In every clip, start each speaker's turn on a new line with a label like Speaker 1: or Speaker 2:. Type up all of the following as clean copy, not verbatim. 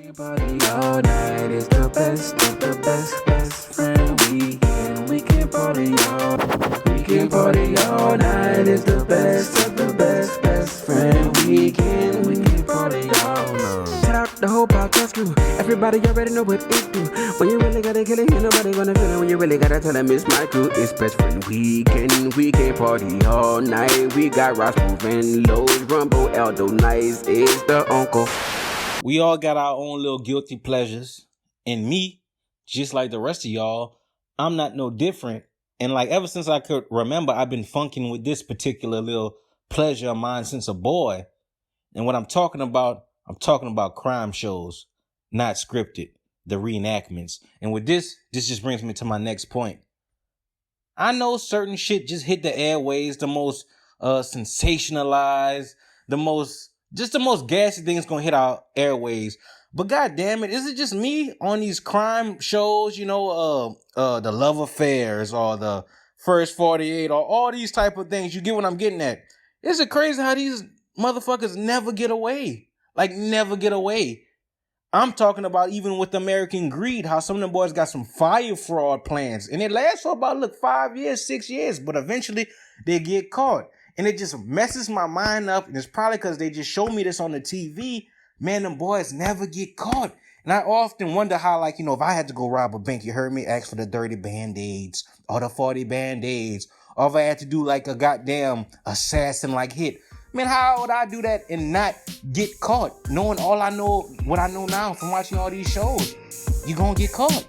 Speaker 1: can party all night. It's the best of the best, best friend weekend. We can party all night. It's the best of the best, best friend weekend. We can party all night. Shout out the whole podcast crew. Everybody already know what it do. When you really gotta kill it, ain't nobody gonna feel it. When you really gotta tell them it's my crew. It's best friend weekend. We can party all night. We got Ross moving, Lowe's, Rumble, Aldo, Nice is the uncle.
Speaker 2: We all got our own little guilty pleasures. And me, just like the rest of y'all, I'm not no different. And like ever since I could remember, I've been funking with this particular little pleasure of mine since a boy. And what I'm talking about crime shows, not scripted, the reenactments. And with this just brings me to my next point. I know certain shit just hit the airways, the most sensationalized, the most gassy thing is gonna hit our airways. But god damn it, is it just me on these crime shows, the Love Affairs or the First 48 or all these type of things? You get what I'm getting at? Is it crazy how these motherfuckers never get away? Like, never get away. I'm talking about even with American Greed, how some of them boys got some fire fraud plans. And it lasts for about, 5 years, 6 years. But eventually, they get caught. And it just messes my mind up. And it's probably because they just show me this on the TV. Man, them boys never get caught. And I often wonder how, if I had to go rob a bank, you heard me ask for the dirty Band-Aids or the 40 Band-Aids. Or if I had to do a goddamn assassin hit. Man, how would I do that and not get caught? Knowing all I know, what I know now from watching all these shows. You gonna get caught.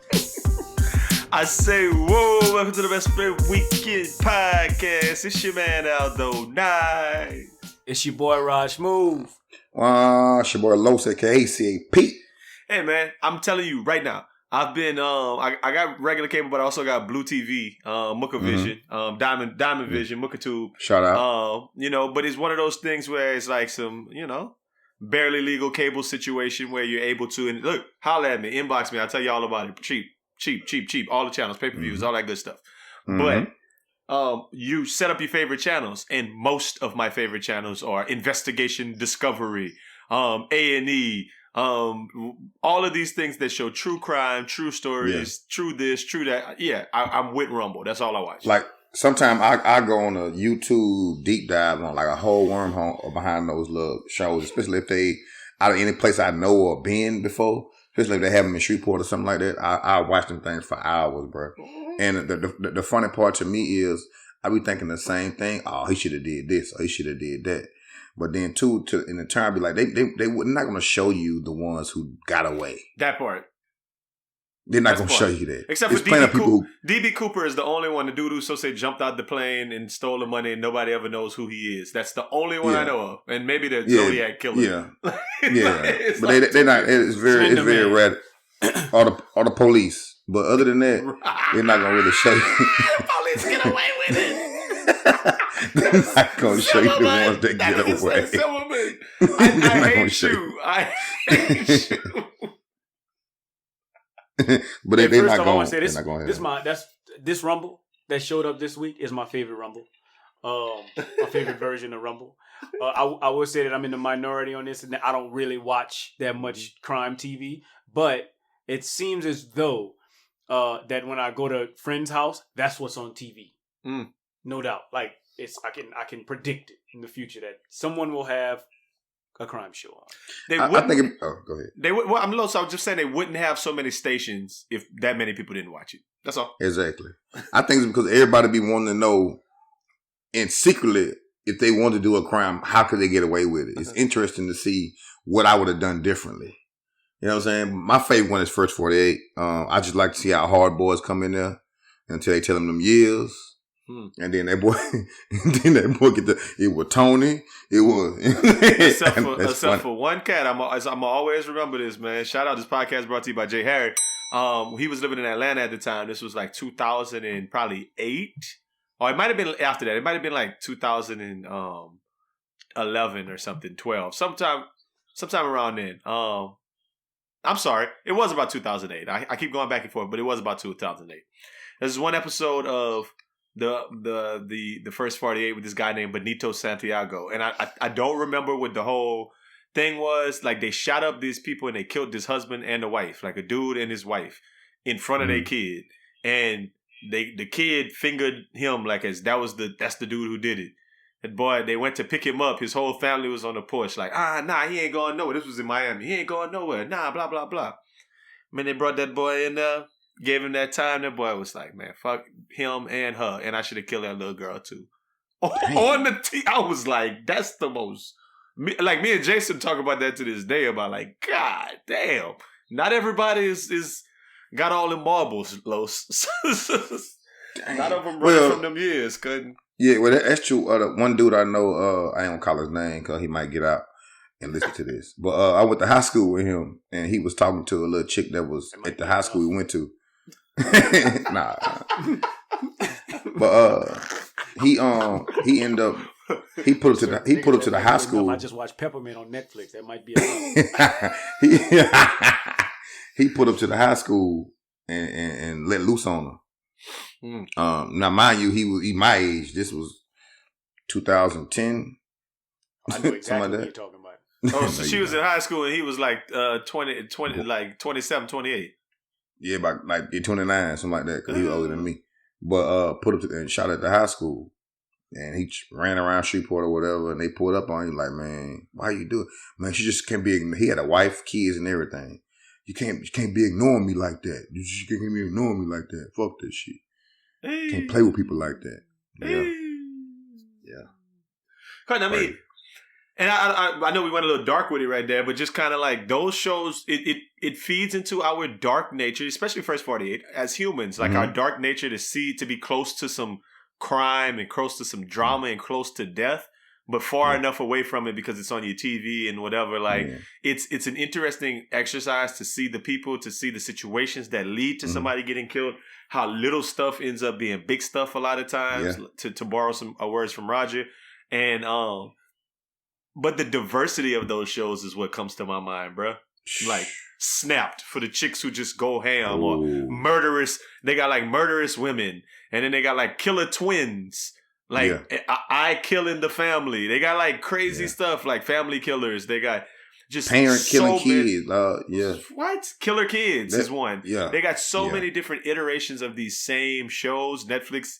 Speaker 3: I say, whoa, welcome to the Best Friend Weekend Podcast. It's your man, Aldo Nice.
Speaker 4: It's your boy, Raj Move.
Speaker 5: It's your boy, Los, aka CAP.
Speaker 3: Hey, man, I'm telling you right now, I've been, I got regular cable, but I also got Blue TV, Mooka Vision, Diamond Vision, Mooka Tube.
Speaker 5: Shout out.
Speaker 3: But it's one of those things where it's like some, barely legal cable situation where you're able to, and look, holla at me, inbox me, I'll tell you all about it. Cheap, all the channels, pay-per-views, all that good stuff.
Speaker 5: Mm-hmm.
Speaker 3: But you set up your favorite channels, and most of my favorite channels are Investigation Discovery, A&E, all of these things that show true crime, true stories, true this, true that. Yeah, I'm with Rumble. That's all I watch.
Speaker 5: Like, sometimes I go on a YouTube deep dive on a whole wormhole behind those little shows, especially if they out of any place I know or been before. Especially if they have them in Shreveport or something like that. I watch them things for hours, bro. And the funny part to me is I be thinking the same thing. Oh, he should have did this or he should have did that. But then too, in the time, be like they not going to show you the ones who got away.
Speaker 3: That part.
Speaker 5: They're not going to show you that.
Speaker 3: Except for DB Cooper. DB Cooper is the only one, the dude who jumped out the plane and stole the money and nobody ever knows who he is. That's the only one I know of. And maybe the Zodiac Killer.
Speaker 5: Yeah. But they're not, it's very rare. Or the police. But other than that, they're not going to really show you.
Speaker 3: Police get away with it.
Speaker 5: They're not going to show you the ones that get away.
Speaker 3: I hate you.
Speaker 5: But they're not going
Speaker 4: to say this Rumble that showed up this week is my favorite Rumble. My favorite version of Rumble. I will say that I'm in the minority on this, and I don't really watch that much crime TV. But it seems as though that when I go to a friend's house, that's what's on TV. No doubt. I can predict it in the future that someone will have a crime show on.
Speaker 5: I think. Go ahead.
Speaker 3: I was just saying they wouldn't have so many stations if that many people didn't watch it. That's all.
Speaker 5: Exactly. I think it's because everybody be wanting to know, and secretly, if they want to do a crime, how could they get away with it? It's interesting to see what I would have done differently. You know what I'm saying? My favorite one is First 48. I just like to see how hard boys come in there until they tell them years. And then that boy it was Tony. It was
Speaker 3: except for one cat. I'm always remember this, man. Shout out, this podcast brought to you by Jay Harry. He was living in Atlanta at the time. This was 2008, or it might have been after that. It might have been 2011 or something, 12, sometime around then. I'm sorry, it was about 2008. I keep going back and forth, but it was about 2008. There's one episode of the First 48 with this guy named Benito Santiago, and I don't remember what the whole thing was like they shot up these people and they killed this husband and the wife, like a dude and his wife, in front of their kid, and the kid fingered him like as that's the dude who did it. And boy, they went to pick him up. His whole family was on the porch, like, nah, he ain't going nowhere. This was in Miami. He ain't going nowhere. Nah, blah blah blah. Man, they brought that boy in there, gave him that time. That boy was like, man, fuck him and her, and I should have killed that little girl too. On the I was like, that's the most. Me and Jason talk about that to this day about like, God damn, not everybody is got all the marbles, Los. Not of them running from them years, couldn't.
Speaker 5: Yeah, well, that's true. One dude I know, I ain't gonna call his name because he might get out and listen to this. But I went to high school with him, and he was talking to a little chick that was at the high school we went to. Nah. But he ended up he put up to the high school.
Speaker 4: I just watched Peppermint on Netflix. That might be
Speaker 5: he put up to the high school and let loose on her. Now, mind you, he my age. This was 2010.
Speaker 4: I know exactly what you're talking about.
Speaker 3: Oh, so she was in high school and he was like 20 like 27, 28.
Speaker 5: Yeah, about like 29, something like that, because he was older than me. But put up to, and shot at the high school, and he ran around Shreveport or whatever, and they pulled up on him like, man, why you do it? Man, she just can't be. He had a wife, kids, and everything. You can't be ignoring me like that. You just can't be ignoring me like that. Fuck this shit.
Speaker 3: Hey.
Speaker 5: Can't play with people like that. Yeah.
Speaker 3: I mean, and I know we went a little dark with it right there, but just kind of like those shows, it feeds into our dark nature, especially First 48, as humans, like our dark nature to be close to some crime and close to some drama and close to death, but far enough away from it because it's on your TV and whatever. Like it's an interesting exercise to see the people, to see the situations that lead to somebody getting killed, how little stuff ends up being big stuff a lot of times, to borrow some words from Roger. And but the diversity of those shows is what comes to my mind, bro. Like Snapped for the chicks who just go ham, or murderous. They got like murderous women, and then they got like killer twins, like I killing the family. They got like crazy stuff like family killers. They got just
Speaker 5: parent killing kids.
Speaker 3: What? Killer Kids is one.
Speaker 5: Yeah,
Speaker 3: they got so many different iterations of these same shows. Netflix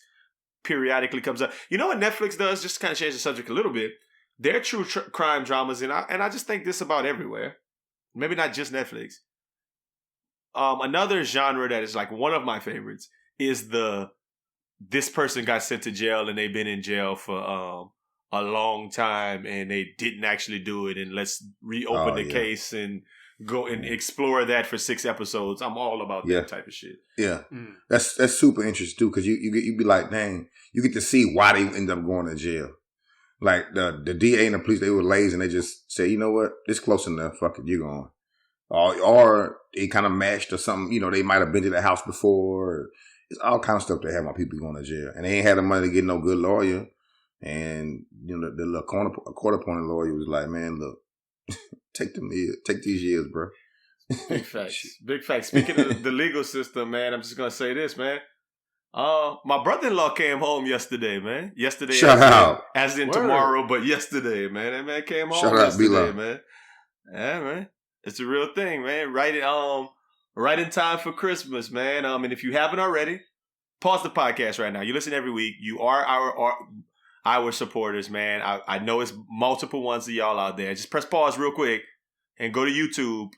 Speaker 3: periodically comes up. You know what Netflix does? Just to kind of change the subject a little bit. They're true crime dramas, and I just think this about everywhere. Maybe not just Netflix. Another genre that is like one of my favorites is this person got sent to jail and they've been in jail for a long time and they didn't actually do it, and let's reopen the case and go and explore that for 6 episodes. I'm all about that type of shit.
Speaker 5: Yeah, that's super interesting too, because you be like, dang, you get to see why they end up going to jail. Like the DA and the police, they were lazy and they just say, you know what, this close enough, fuck it, you're going. Or they kind of matched or something. You know, they might have been to the house before. It's all kind of stuff they have my people going to jail, and they ain't had the money to get no good lawyer. And you know, the little court appointed lawyer was like, man, look, take these years, bro.
Speaker 3: Big facts. Big facts. Speaking of the legal system, man, I'm just gonna say this, man. My brother-in-law came home yesterday, man. Yesterday, as in tomorrow, but yesterday, man. That man came home yesterday, man. Yeah, man. It's a real thing, man. Right in time for Christmas, man. And if you haven't already, pause the podcast right now. You listen every week. You are our supporters, man. I know it's multiple ones of y'all out there. Just press pause real quick and go to YouTube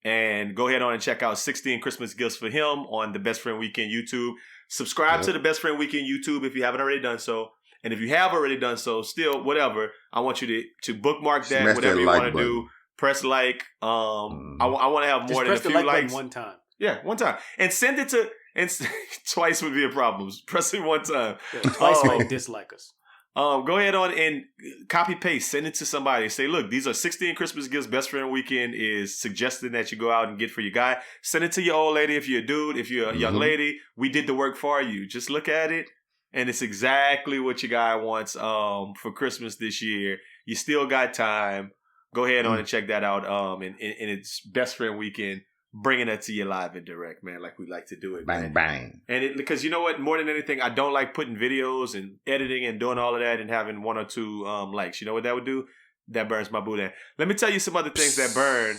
Speaker 3: and go ahead on and check out 16 Christmas Gifts for Him on the Best Friend Weekend YouTube. Subscribe to the Best Friend Weekend YouTube if you haven't already done so. And if you have already done so, still, whatever, I want you to bookmark that,
Speaker 5: smash
Speaker 3: whatever
Speaker 5: that
Speaker 3: you
Speaker 5: like
Speaker 3: want to do. Press like. I want to have more than a few likes.
Speaker 4: One time.
Speaker 3: Yeah, one time. And send it to... And twice would be a problem. Press it one time.
Speaker 4: Yeah, twice might dislike us.
Speaker 3: Go ahead on and copy paste, send it to somebody. Say, look, these are 16 Christmas gifts Best Friend Weekend is suggesting that you go out and get for your guy. Send it to your old lady if you're a dude. If you're a young lady, we did the work for you. Just look at it, and it's exactly what your guy wants for Christmas this year. You still got time. Go ahead on and check that out. And it's Best Friend Weekend, bringing that to you live and direct, man, like we like to do it.
Speaker 5: Bang,
Speaker 3: man.
Speaker 5: bang.
Speaker 3: And because you know what? More than anything, I don't like putting videos and editing and doing all of that and having 1 or 2 likes. You know what that would do? burns my boudin. Let me tell you some other things that burn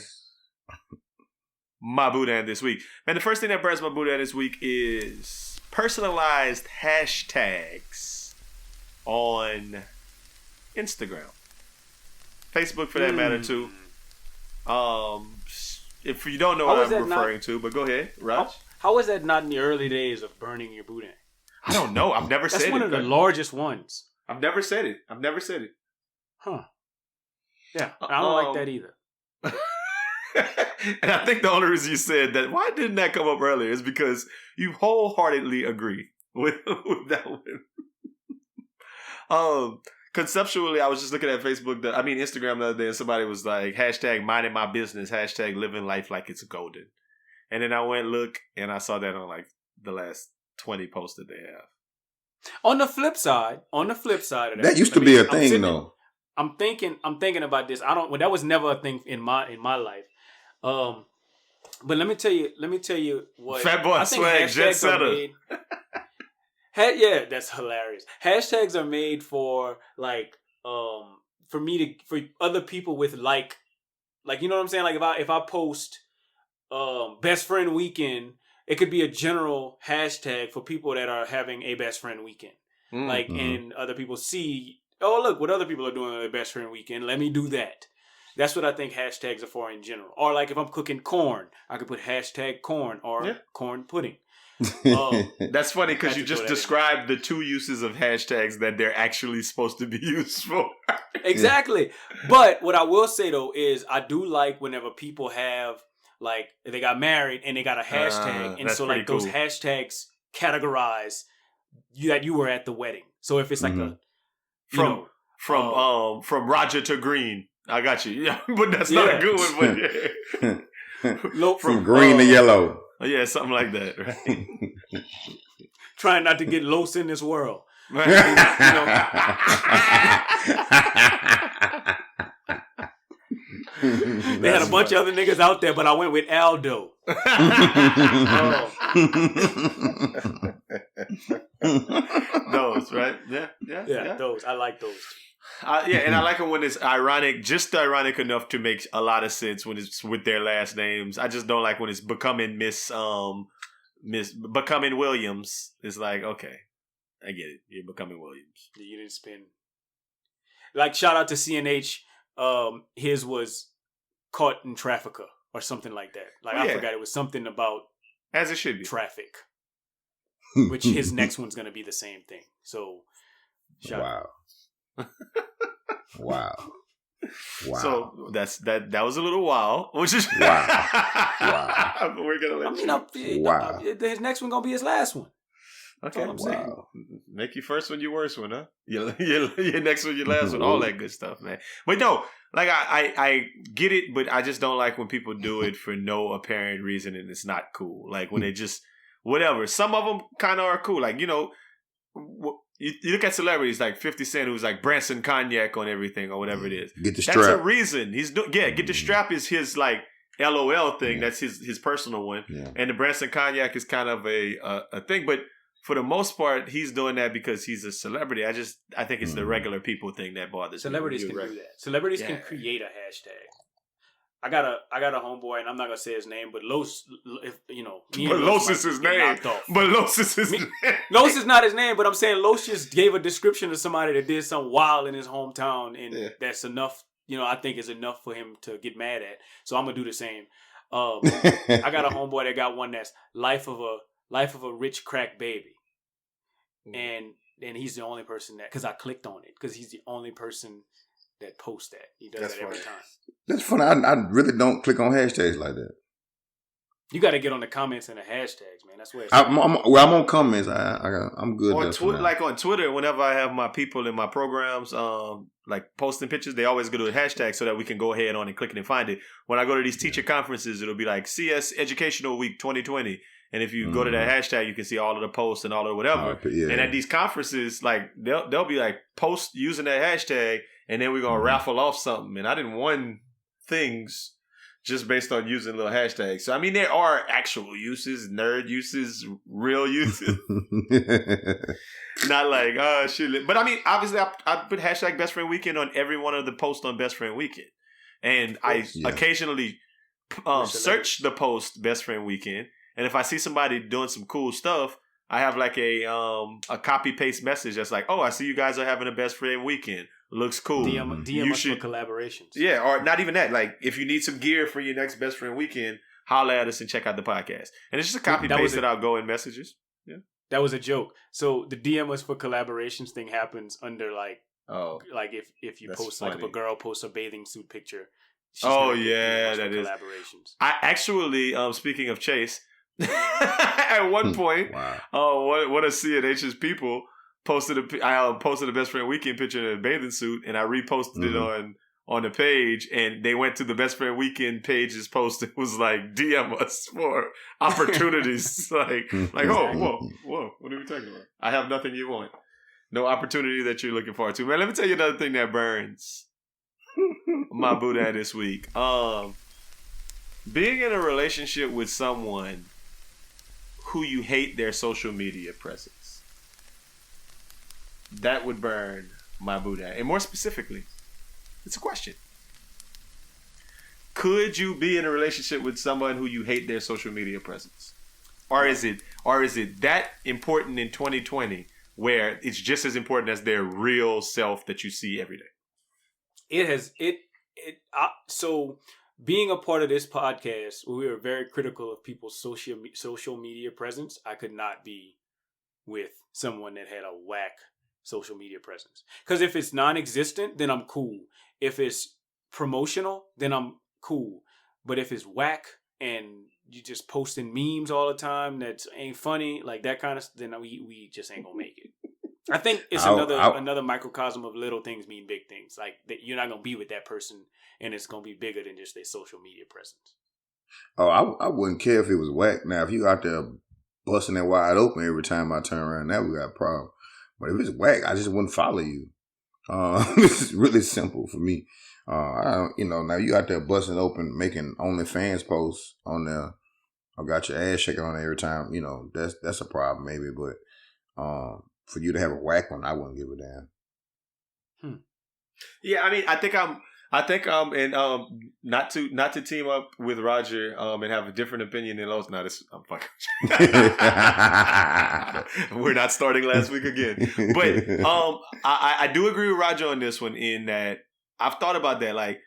Speaker 3: my boudin this week. Man, the first thing that burns my boudin this week is personalized hashtags on Instagram. Facebook for that matter too. If you don't know what I'm referring to, but go ahead, Raj.
Speaker 4: How was that not in the early days of burning your boudin?
Speaker 3: I don't know. I've never said it.
Speaker 4: That's one of the largest ones.
Speaker 3: I've never said it.
Speaker 4: Huh. Yeah, I don't like that either.
Speaker 3: And I think the only reason you said that, why didn't that come up earlier, is because you wholeheartedly agree with that one. Conceptually, I was just looking at Instagram the other day, and somebody was like, hashtag minding my business, hashtag living life like it's golden. And then I went look, and I saw that on like the last 20 posts that they have.
Speaker 4: On the flip side of
Speaker 5: that used to be a thing, though.
Speaker 4: I'm thinking about this. That was never a thing in my life. But let me tell you what.
Speaker 3: Fat Boy Swag, Jet Setter.
Speaker 4: Yeah, that's hilarious. Hashtags are made for like for other people with like you know what I'm saying? Like if I post best friend weekend, it could be a general hashtag for people that are having a best friend weekend. And other people see, oh look what other people are doing on their best friend weekend. Let me do that. That's what I think hashtags are for in general. Or like if I'm cooking corn, I could put hashtag corn or corn pudding.
Speaker 3: That's funny because you just described the two uses of hashtags that they're actually supposed to be used for.
Speaker 4: Exactly. But what I will say though is I do like whenever people have like they got married and they got a hashtag, and so like those hashtags categorize that you were at the wedding. So if it's like
Speaker 3: from Roger to Green, I got you. Yeah, but that's not a good one.
Speaker 5: From green to yellow.
Speaker 3: Yeah, something like that, right?
Speaker 4: Trying not to get lost in this world. They had a bunch of other niggas out there, but I went with Aldo.
Speaker 3: Those, right? Yeah.
Speaker 4: Those. I like those.
Speaker 3: And I like them when it's ironic, just ironic enough to make a lot of sense when it's with their last names. I just don't like when it's becoming becoming Williams. It's like, okay, I get it. You're becoming Williams.
Speaker 4: You didn't spend. Like, shout out to CNH. His was caught in trafficker or something like that. Like, I forgot it was something about
Speaker 3: as it should be
Speaker 4: traffic, which his next one's going to be the same thing. So, shout out.
Speaker 5: Wow.
Speaker 3: So that was a little wild, which is
Speaker 5: wow.
Speaker 3: But we're gonna let
Speaker 4: his next one gonna be his last one.
Speaker 3: Okay.
Speaker 5: I'm saying.
Speaker 3: Make your first one your worst one, huh? Your next one your last one, all that good stuff, man. But no, like I get it, but I just don't like when people do it for no apparent reason and it's not cool. Like when they just whatever. Some of them kind of are cool, like You look at celebrities like 50 Cent, who's like Branson Cognac on everything or whatever it is.
Speaker 5: Get the strap.
Speaker 3: That's a reason. Get the strap is his like LOL thing. Yeah. That's his personal one. Yeah. And the Branson Cognac is kind of a thing. But for the most part, he's doing that because he's a celebrity. I think it's the regular people thing that bothers
Speaker 4: Celebrities
Speaker 3: me.
Speaker 4: Celebrities can do that. Celebrities can create a hashtag. I got a homeboy, and I'm not gonna say his name, but Los, if you know,
Speaker 3: but Los is his name. But Los is his name.
Speaker 4: Los is not his name, but I'm saying Los just gave a description of somebody that did something wild in his hometown, and that's enough. I think is enough for him to get mad at. So I'm gonna do the same. I got a homeboy that got one that's life of a rich crack baby, and he's the only person that because I clicked on it because he's the only person that posts that. He does that every time. That's
Speaker 5: funny. I really don't click on hashtags like that.
Speaker 4: You got to get on the comments and the hashtags, man. That's where
Speaker 5: I'm on comments. I'm good.
Speaker 3: On Twitter, like on Twitter, whenever I have my people in my programs, like posting pictures, they always go to a hashtag so that we can go ahead on and click it and find it. When I go to these teacher conferences, it'll be like CS Educational Week 2020. And if you go to that hashtag, you can see all of the posts and all of whatever. And at these conferences, like they'll be like post using that hashtag, and then we're gonna raffle off something. And I didn't won things just based on using little hashtags. So I mean, there are actual uses, nerd uses, real uses. Not like, oh, shit. But I mean, obviously, I put hashtag Best Friend Weekend on every one of the posts on Best Friend Weekend. And I occasionally search the post Best Friend Weekend. And if I see somebody doing some cool stuff, I have like a copy paste message that's like, oh, I see you guys are having a Best Friend Weekend. Looks cool.
Speaker 4: DM us for collaborations.
Speaker 3: Yeah, or not even that. Like, if you need some gear for your next Best Friend Weekend, holla at us and check out the podcast. And it's just a copy paste that I'll go in messages. Yeah,
Speaker 4: that was a joke. So the DM us for collaborations thing happens under like if you post funny. Like if a girl posts a bathing suit picture.
Speaker 3: Oh yeah, that is
Speaker 4: collaborations.
Speaker 3: I actually, speaking of Chase, at one point, what a sea of H's people posted I posted a Best Friend Weekend picture in a bathing suit, and I reposted it on the page, and they went to the Best Friend Weekend page's post. It was like, DM us for opportunities. like, whoa, what are we talking about? I have nothing you want. No opportunity that you're looking forward to. Man, let me tell you another thing that burns my Buddha this week. Being in a relationship with someone who you hate their social media presence. That would burn my Buddha. And more specifically, it's a question. Could you be in a relationship with someone who you hate their social media presence? Or is it that important in 2020 where it's just as important as their real self that you see every day?
Speaker 4: So being a part of this podcast, we are very critical of people's social media presence. I could not be with someone that had a whack social media presence. Because if it's non-existent, then I'm cool. If it's promotional, then I'm cool. But if it's whack and you just posting memes all the time that ain't funny, like that kind of, then we just ain't gonna make it. I think it's another microcosm of little things mean big things. Like that you're not gonna be with that person, and it's gonna be bigger than just their social media presence.
Speaker 5: Oh, I wouldn't care if it was whack. Now, if you out there busting it wide open every time I turn around, now we got a problem. But if it's whack, I just wouldn't follow you. It's really simple for me. Now you out there busting open, making OnlyFans posts on there. I got your ass shaking on it every time. That's a problem maybe. But for you to have a whack one, I wouldn't give a damn.
Speaker 3: Yeah, I mean, I think not to team up with Roger and have a different opinion than Los. Now I'm fucking. We're not starting last week again, but I do agree with Roger on this one in that I've thought about that. Like,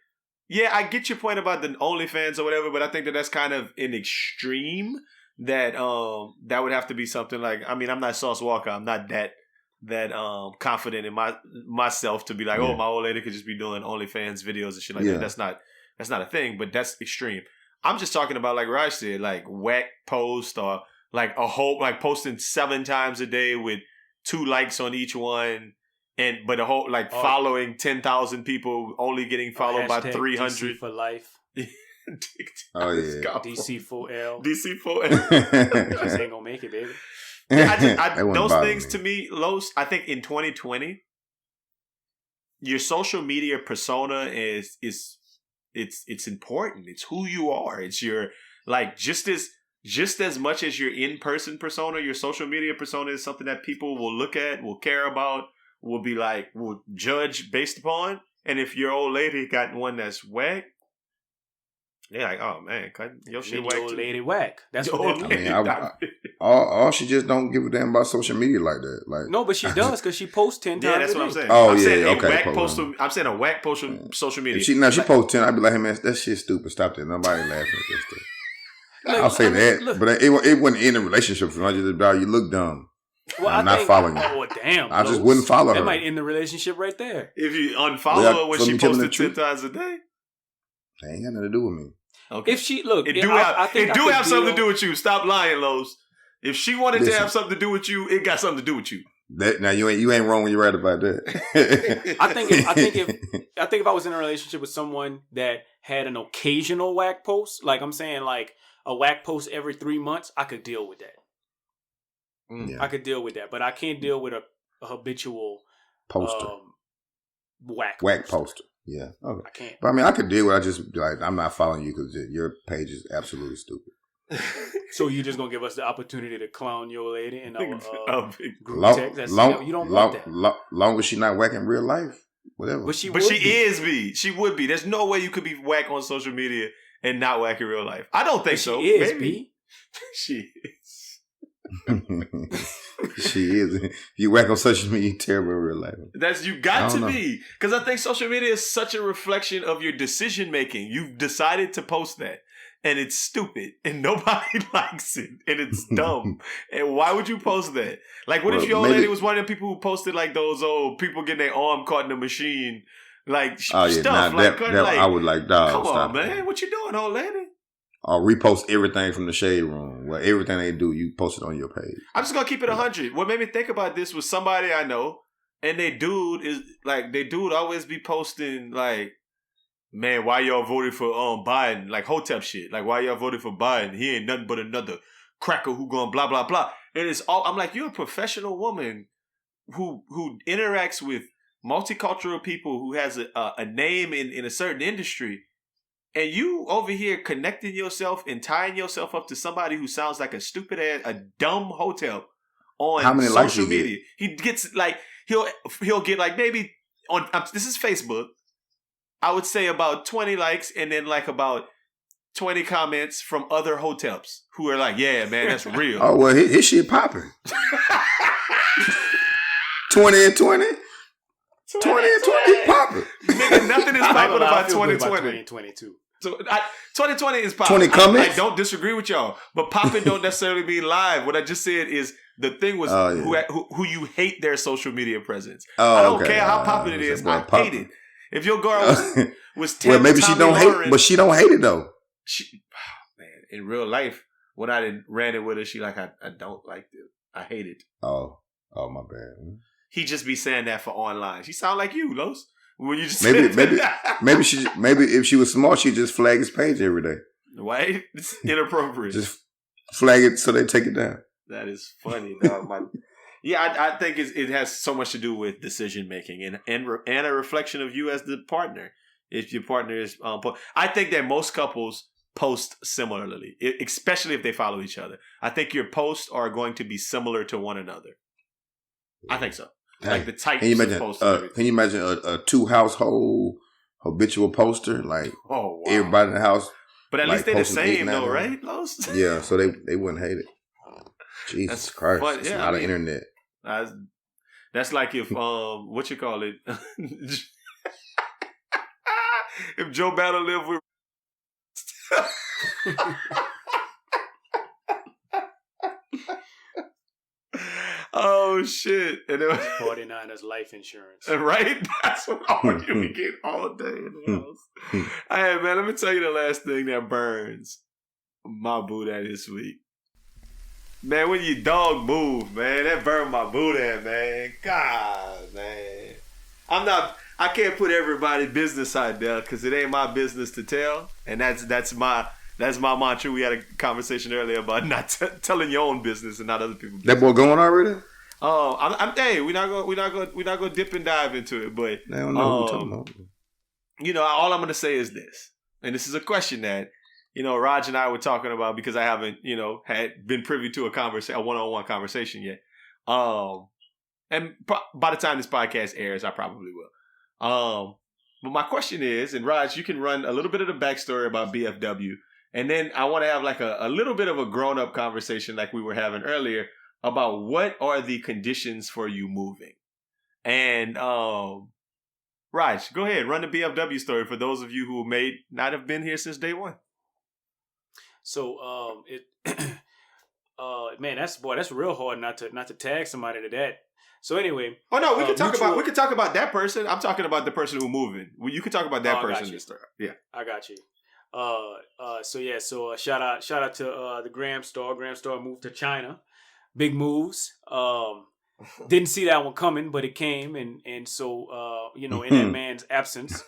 Speaker 3: yeah, I get your point about the OnlyFans or whatever, but I think that's kind of an extreme. That would have to be something like, I mean, I'm not Sauce Walker. I'm not that confident in myself to be like, oh, my old lady could just be doing OnlyFans videos and shit like that. That's not a thing, but that's extreme. I'm just talking about, like Raj said, like whack post or like a whole, like posting 7 times a day with 2 likes on each one. But a whole, like following 10,000 people, only getting followed by 300.
Speaker 4: DC for life.
Speaker 5: Oh yeah,
Speaker 4: DC4L.
Speaker 3: DC4L.
Speaker 4: Just ain't gonna make it, baby.
Speaker 3: Yeah, those things to me, Los, I think in 2020, your social media persona is it's important. It's who you are. It's your, like, just as much as your in-person persona, your social media persona is something that people will look at, will care about, will judge based upon. And if your old lady got one that's whack, they're like, oh man, your shit whack.
Speaker 4: Old lady whack. That's what they
Speaker 5: all she just don't give a damn about social media like that. Like,
Speaker 4: no, but she does because she posts 10 times.
Speaker 3: Yeah, that's what I'm saying.
Speaker 5: Oh,
Speaker 3: I'm saying
Speaker 5: okay.
Speaker 3: I'm saying a whack post on social media.
Speaker 5: If she posts 10, I'd be like, hey man, that shit's stupid. Stop that. Nobody laughing at this stuff. I'll say that, but it wasn't in a relationship. I just about you look dumb.
Speaker 4: Well,
Speaker 5: I'm not following you.
Speaker 4: Oh damn!
Speaker 5: I just wouldn't follow her.
Speaker 4: That might end the relationship right there.
Speaker 3: If you unfollow her when she posted 10 times a day,
Speaker 5: that ain't got nothing to do with me.
Speaker 3: Okay.
Speaker 4: If she look,
Speaker 3: it do have something to do with you. Stop lying, Los. If she wanted to have something to do with you, it got something to do with you.
Speaker 5: Now you ain't wrong when you're right about that.
Speaker 4: I think if I was in a relationship with someone that had an occasional whack post, like I'm saying, like a whack post every 3 months, I could deal with that.
Speaker 5: Yeah.
Speaker 4: I could deal with that, but I can't deal with a habitual
Speaker 5: poster,
Speaker 4: whack
Speaker 5: poster. Yeah, okay.
Speaker 4: I can't.
Speaker 5: But I mean, I could deal with. I just like I'm not following you because your page is absolutely stupid.
Speaker 4: So you're just gonna give us the opportunity to clown your lady in our group
Speaker 5: Long,
Speaker 4: text? That's,
Speaker 5: long,
Speaker 4: you don't want that.
Speaker 5: long as she not whack in real life, whatever.
Speaker 4: But she
Speaker 3: is B. She would be. There's no way you could be whack on social media and not whack in real life. I don't think so.
Speaker 4: She is
Speaker 3: Maybe.
Speaker 4: B.
Speaker 3: She is.
Speaker 5: She is. If you whack on social media, you terrible in real life.
Speaker 3: That's you got to be, because I think social media is such a reflection of your decision making. You've decided to post that, and it's stupid, and nobody likes it, and it's dumb. And why would you post that? Like, what if your old lady was one of the people who posted like those old people getting their arm caught in the machine, like stuff? Like,
Speaker 5: I would like, dog.
Speaker 3: Come on, man,
Speaker 5: it.
Speaker 3: what you doing, old lady?
Speaker 5: Or repost everything from the Shade Room. Well, everything they do, you post it on your page.
Speaker 3: I'm just gonna keep it 100. What made me think about this was somebody I know, and they dude always be posting like, man, why y'all voted for Biden? Like Hotep shit. Like, why y'all voted for Biden? He ain't nothing but another cracker who going blah blah blah. And it's all, I'm like, you're a professional woman who interacts with multicultural people, who has a name in a certain industry. And you over here connecting yourself and tying yourself up to somebody who sounds like a stupid ass, a dumb hotel on
Speaker 5: How many likes
Speaker 3: social
Speaker 5: he
Speaker 3: media. He gets like, he'll get like maybe on, this is Facebook, I would say about 20 likes and then like about 20 comments from other hotels who are like, yeah, man, that's real.
Speaker 5: Oh, well, his shit popping. 20 and 20? 20 and 20 popping.
Speaker 3: Nigga, nothing is popping about 2020.
Speaker 4: 2022.
Speaker 3: So 2020 is popping.
Speaker 5: 20 comments?
Speaker 3: I don't disagree with y'all, but popping don't necessarily mean live. What I just said is the thing was who you hate their social media presence. I don't care how popping it is. I hate it. If your girl was 10
Speaker 5: well, maybe she don't hate, but she don't hate it though.
Speaker 3: Man, in real life, when I ran it with her, she like, I don't like it. I hate it.
Speaker 5: Oh, my bad.
Speaker 3: He just be saying that for online. She sound like you, Los. When you just
Speaker 5: maybe if she was smart, she'd just flag his page every day.
Speaker 3: Right? It's inappropriate.
Speaker 5: Just flag it so they take it down.
Speaker 3: That is funny, dog. I think it has so much to do with decision making and a reflection of you as the partner. If your partner is, I think that most couples post similarly, especially if they follow each other. I think your posts are going to be similar to one another. I think so. Like the types of posts.
Speaker 5: Can you imagine a 2-household habitual poster? Like,
Speaker 3: wow.
Speaker 5: Everybody in the house.
Speaker 3: But at least they're the same, though, right? Los?
Speaker 5: Yeah, so they wouldn't hate it. Jesus Christ. That's a lot of internet.
Speaker 3: That's like if, what you call it? If Joe Battle lived with. Oh shit! And it was
Speaker 4: 49ers life insurance,
Speaker 3: right? That's what you be getting all day in the house. Hey man, let me tell you the last thing that burns my boudin this week. Man, when your dog move, man, that burned my boudin, man. God, man, I can't put everybody's business out there because it ain't my business to tell, and that's my mantra. We had a conversation earlier about not telling your own business and not other people's business.
Speaker 5: That boy going already?
Speaker 3: Hey, we're not gonna dip and dive into it, but
Speaker 5: they don't know what we're talking about.
Speaker 3: All I'm gonna say is this, and this is a question that Raj and I were talking about because I haven't had been privy to a one-on-one conversation yet. And by the time this podcast airs, I probably will. But my question is, and Raj, you can run a little bit of the backstory about BFW. And then I want to have like a little bit of a grown-up conversation like we were having earlier about what are the conditions for you moving. And Raj, go ahead, run the BFW story for those of you who may not have been here since day one.
Speaker 4: So man, that's real hard not to tag somebody to that. So anyway,
Speaker 3: we could talk about that person. I'm talking about the person who moving. You could talk about that person in this story. Yeah,
Speaker 4: I got you. So shout out to the Graham Store. Graham Store moved to China. Big moves. Didn't see that one coming, but it came, and so in that man's absence,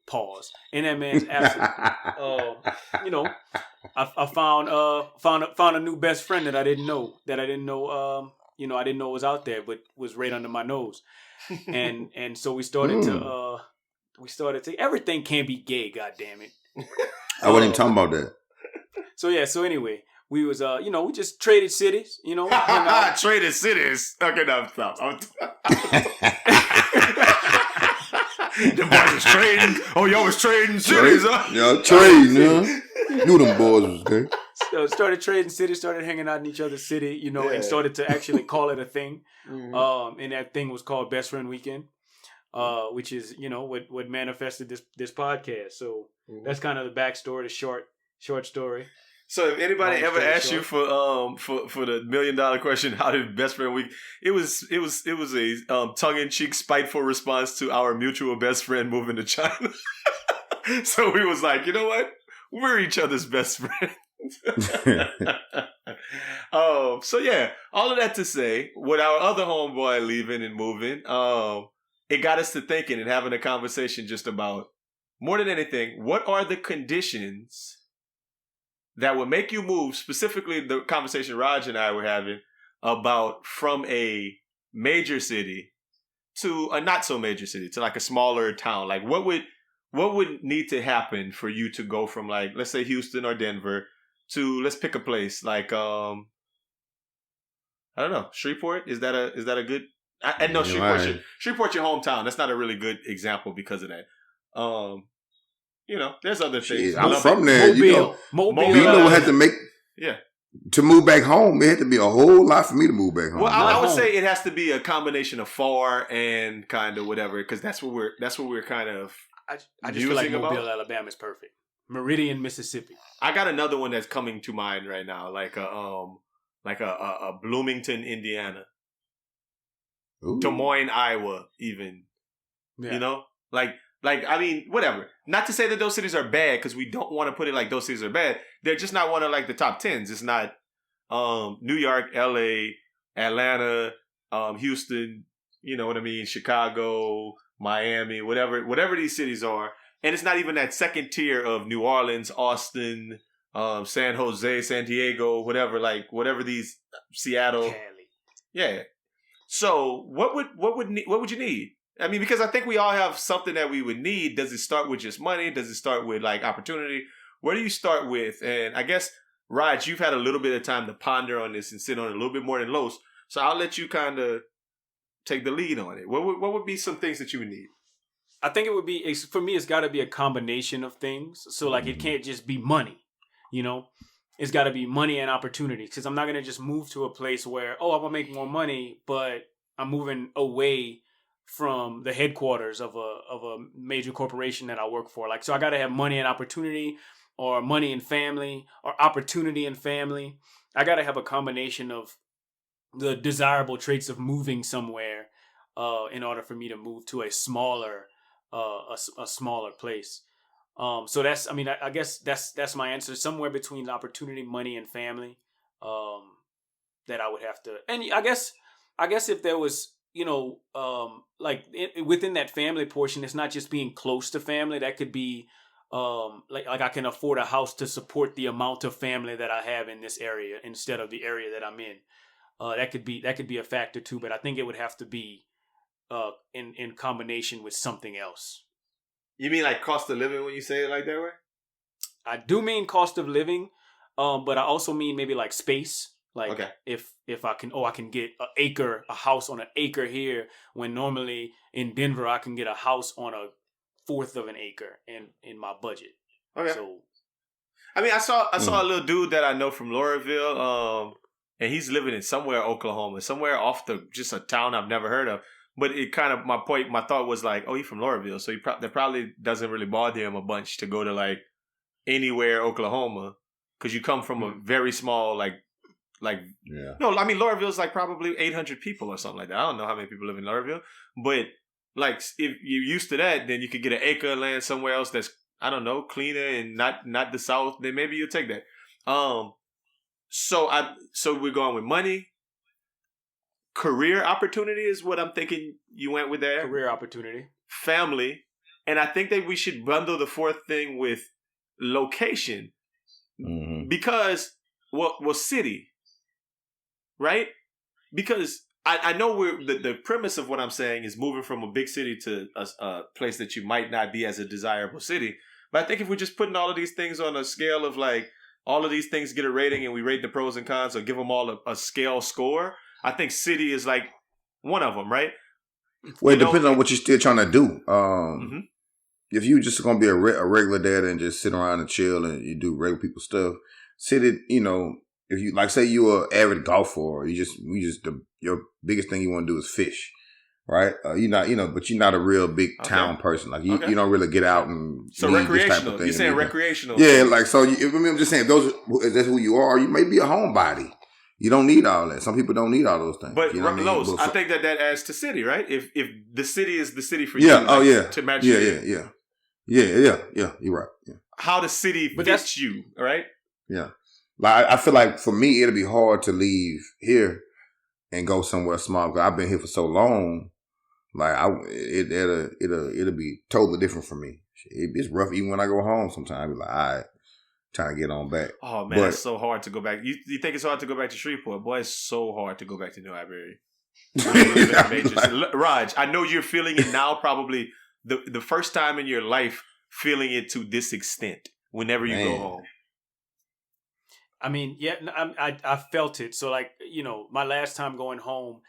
Speaker 4: pause. In that man's absence, I found a new best friend that I didn't know. I didn't know was out there, but was right under my nose, and so we started to everything can't be gay, God damn it.
Speaker 5: I wasn't even talking about that.
Speaker 4: So yeah. So anyway, we was we just traded cities. Hung out.
Speaker 3: Traded cities. Okay, no, stop. The boys was trading. Oh, y'all was trading cities, huh?
Speaker 5: Yeah, trading, huh? Knew them boys was good.
Speaker 4: So started trading cities, started hanging out in each other's city, and started to actually call it a thing. And that thing was called Best Friend Weekend, which is what manifested this podcast. So that's kind of the backstory, the short story.
Speaker 3: So if anybody
Speaker 4: Long
Speaker 3: ever
Speaker 4: story
Speaker 3: asked you for the $1 million question, how did Best Friend Week? It was a tongue-in-cheek, spiteful response to our mutual best friend moving to China. So we was like, you know what? We're each other's best friend. So yeah, all of that to say, with our other homeboy leaving and moving, it got us to thinking and having a conversation just about, more than anything, what are the conditions that would make you move, specifically the conversation Raj and I were having about from a major city to a not so major city, to like a smaller town. Like what would need to happen for you to go from, like, let's say Houston or Denver to, let's pick a place like I don't know, Shreveport? Is that a good? I know Shreveport's your hometown. That's not a really good example because of that. There's other things.
Speaker 5: I'm from there.
Speaker 4: Mobile.
Speaker 5: You know what had to make
Speaker 3: Yeah.
Speaker 5: to move back home. It had to be a whole lot for me to move back home.
Speaker 3: Well, I would say it has to be a combination of far and kind of whatever, because that's what we're kind of.
Speaker 4: I just feel like Mobile, Alabama is perfect. Meridian, Mississippi.
Speaker 3: I got another one that's coming to mind right now, like a Bloomington, Indiana,
Speaker 5: Ooh.
Speaker 3: Des Moines, Iowa, even.
Speaker 4: Yeah.
Speaker 3: Like, I mean, whatever. Not to say that those cities are bad, because we don't want to put it like those cities are bad. They're just not one of like the top 10s. It's not New York, LA, Atlanta, Houston, you know what I mean, Chicago, Miami, whatever these cities are. And it's not even that second tier of New Orleans, Austin, San Jose, San Diego, whatever these, Seattle.
Speaker 4: Cali.
Speaker 3: Yeah. So what would you need? I mean, because I think we all have something that we would need. Does it start with just money? Does it start with like opportunity? Where do you start with? And I guess, Raj, you've had a little bit of time to ponder on this and sit on it a little bit more than Los. So I'll let you kind of take the lead on it. What would be some things that you would need?
Speaker 4: I think it would be, for me, it's got to be a combination of things. So like it can't just be money, It's got to be money and opportunity, because I'm not going to just move to a place where, I'm going to make more money, but I'm moving away from the headquarters of a major corporation that I work for. Like, so I got to have money and opportunity, or money and family, or opportunity and family. I got to have a combination of the desirable traits of moving somewhere in order for me to move to a smaller place. So that's, I guess that's my answer. Somewhere between opportunity, money, and family, that I would have to. And I guess if there was, within that family portion, it's not just being close to family. That could be, like I can afford a house to support the amount of family that I have in this area instead of the area that I'm in. That could be a factor too. But I think it would have to be in combination with something else.
Speaker 3: You mean like cost of living when you say it like that way?
Speaker 4: I do mean cost of living, but I also mean maybe like space. Like, okay, if I can get a house on an acre here, when normally in Denver I can get a house on a fourth of an acre in my budget. Okay. So,
Speaker 3: I mean, I saw a little dude that I know from Laurelville, and he's living in somewhere Oklahoma, somewhere off just a town I've never heard of. But it kind of, my thought was like, oh, he's from Laurelville, so that probably doesn't really bother him a bunch to go to like anywhere Oklahoma, because you come from a very small yeah. No, I mean, Laurelville's like probably 800 people or something like that. I don't know how many people live in Laurelville, but like if you're used to that, then you could get an acre of land somewhere else that's, I don't know, cleaner and not the South. Then maybe you'll take that. So we're going with money. Career opportunity is what I'm thinking you went with there.
Speaker 4: Career opportunity.
Speaker 3: Family. And I think that we should bundle the fourth thing with location. Mm-hmm. Because, city. Right? Because I know the premise of what I'm saying is moving from a big city to a place that you might not be as a desirable city. But I think if we're just putting all of these things on a scale of like all of these things get a rating and we rate the pros and cons or give them all a scale score, I think city is like one of them, right?
Speaker 5: Well, it depends on what you're still trying to do. If you just gonna be a regular dad and just sit around and chill and you do regular people stuff, city, if you like, say you're an avid golfer, or your biggest thing you want to do is fish, right? You're not, but you're not a real big town person. Like you don't really get out and
Speaker 3: so
Speaker 5: leave this type
Speaker 3: recreational.
Speaker 5: of thing.
Speaker 3: You're saying recreational?
Speaker 5: Yeah, like so. I'm just saying that's who you are. You may be a homebody. You don't need all that. Some people don't need all those things.
Speaker 3: But
Speaker 5: you know what I mean?
Speaker 3: Los, I think that adds to city, right? If the city is the city for
Speaker 5: yeah,
Speaker 3: you,
Speaker 5: oh yeah,
Speaker 3: to match
Speaker 5: yeah,
Speaker 3: you.
Speaker 5: Yeah. You're right. Yeah.
Speaker 3: How the city fits you, right?
Speaker 5: Yeah. Like I feel like for me, it'll be hard to leave here and go somewhere small because I've been here for so long. Like it'll be totally different for me. It's rough even when I go home. Sometimes I be like, all right, trying to get on back.
Speaker 3: Oh man, it's so hard to go back. You think it's hard to go back to Shreveport? Boy, it's so hard to go back to New Iberia. Raj, I know you're feeling it now. Probably the first time in your life feeling it to this extent. Whenever you go home.
Speaker 4: I mean, yeah, I felt it. So, like, my last time going home,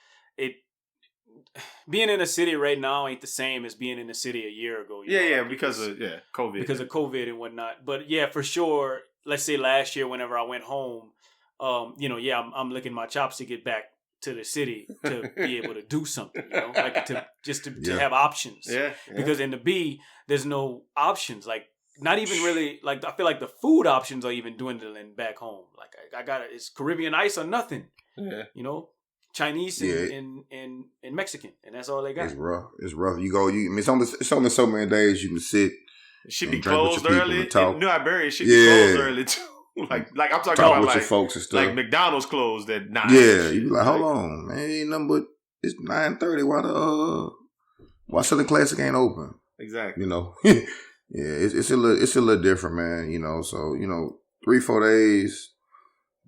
Speaker 4: being in a city right now ain't the same as being in the city a year ago.
Speaker 3: Because of COVID.
Speaker 4: Because of COVID and whatnot. But yeah, for sure. Let's say last year, whenever I went home, I'm licking my chops to get back to the city to be able to do something. Like to have options. Yeah. Because in the B, there's no options. Like. Not even really, like, I feel like the food options are even dwindling back home. Like, I got it's Caribbean ice or nothing. Yeah. Chinese and Mexican, and that's all they got.
Speaker 5: It's rough. It's only so many days you can sit.
Speaker 3: It should be closed early. In New Iberia, it should be closed early, too. Like I'm talking
Speaker 5: talk
Speaker 3: about,
Speaker 5: with
Speaker 3: like,
Speaker 5: your folks and stuff.
Speaker 3: Like McDonald's closed at 9.
Speaker 5: Yeah, you be like, hold on, man. Ain't nothing but, it's 9:30. Why Southern Classic ain't open?
Speaker 3: Exactly.
Speaker 5: Yeah, it's a little different, man. So 3-4 days,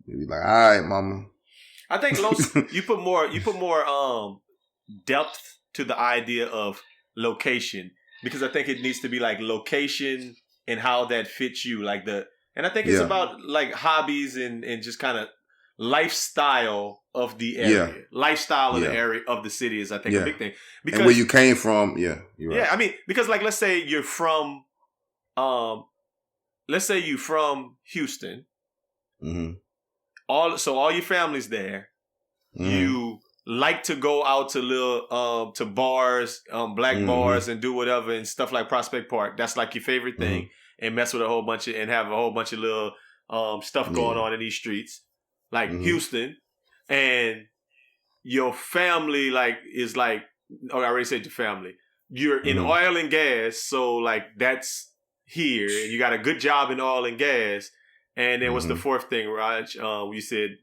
Speaker 5: you be like, all right, mama.
Speaker 3: I think you put more depth to the idea of location, because I think it needs to be like location and how that fits you, and I think it's about like hobbies and just kind of lifestyle of the area, lifestyle of the area of the city is, I think, a big thing. Because
Speaker 5: and where you came from, you're right.
Speaker 3: Yeah, I mean, because like let's say you're from. Let's say you from Houston. Mm-hmm. All your family's there. Mm-hmm. You like to go out to to bars, black bars, and do whatever and stuff like Prospect Park. That's like your favorite thing, and mess with a whole bunch of and have a whole bunch of little stuff going on in these streets, like Houston, and your family is like. Oh, I already said your family. You're in oil and gas, so like that's. Here, and you got a good job in oil and gas, and then what's the fourth thing, Raj? You said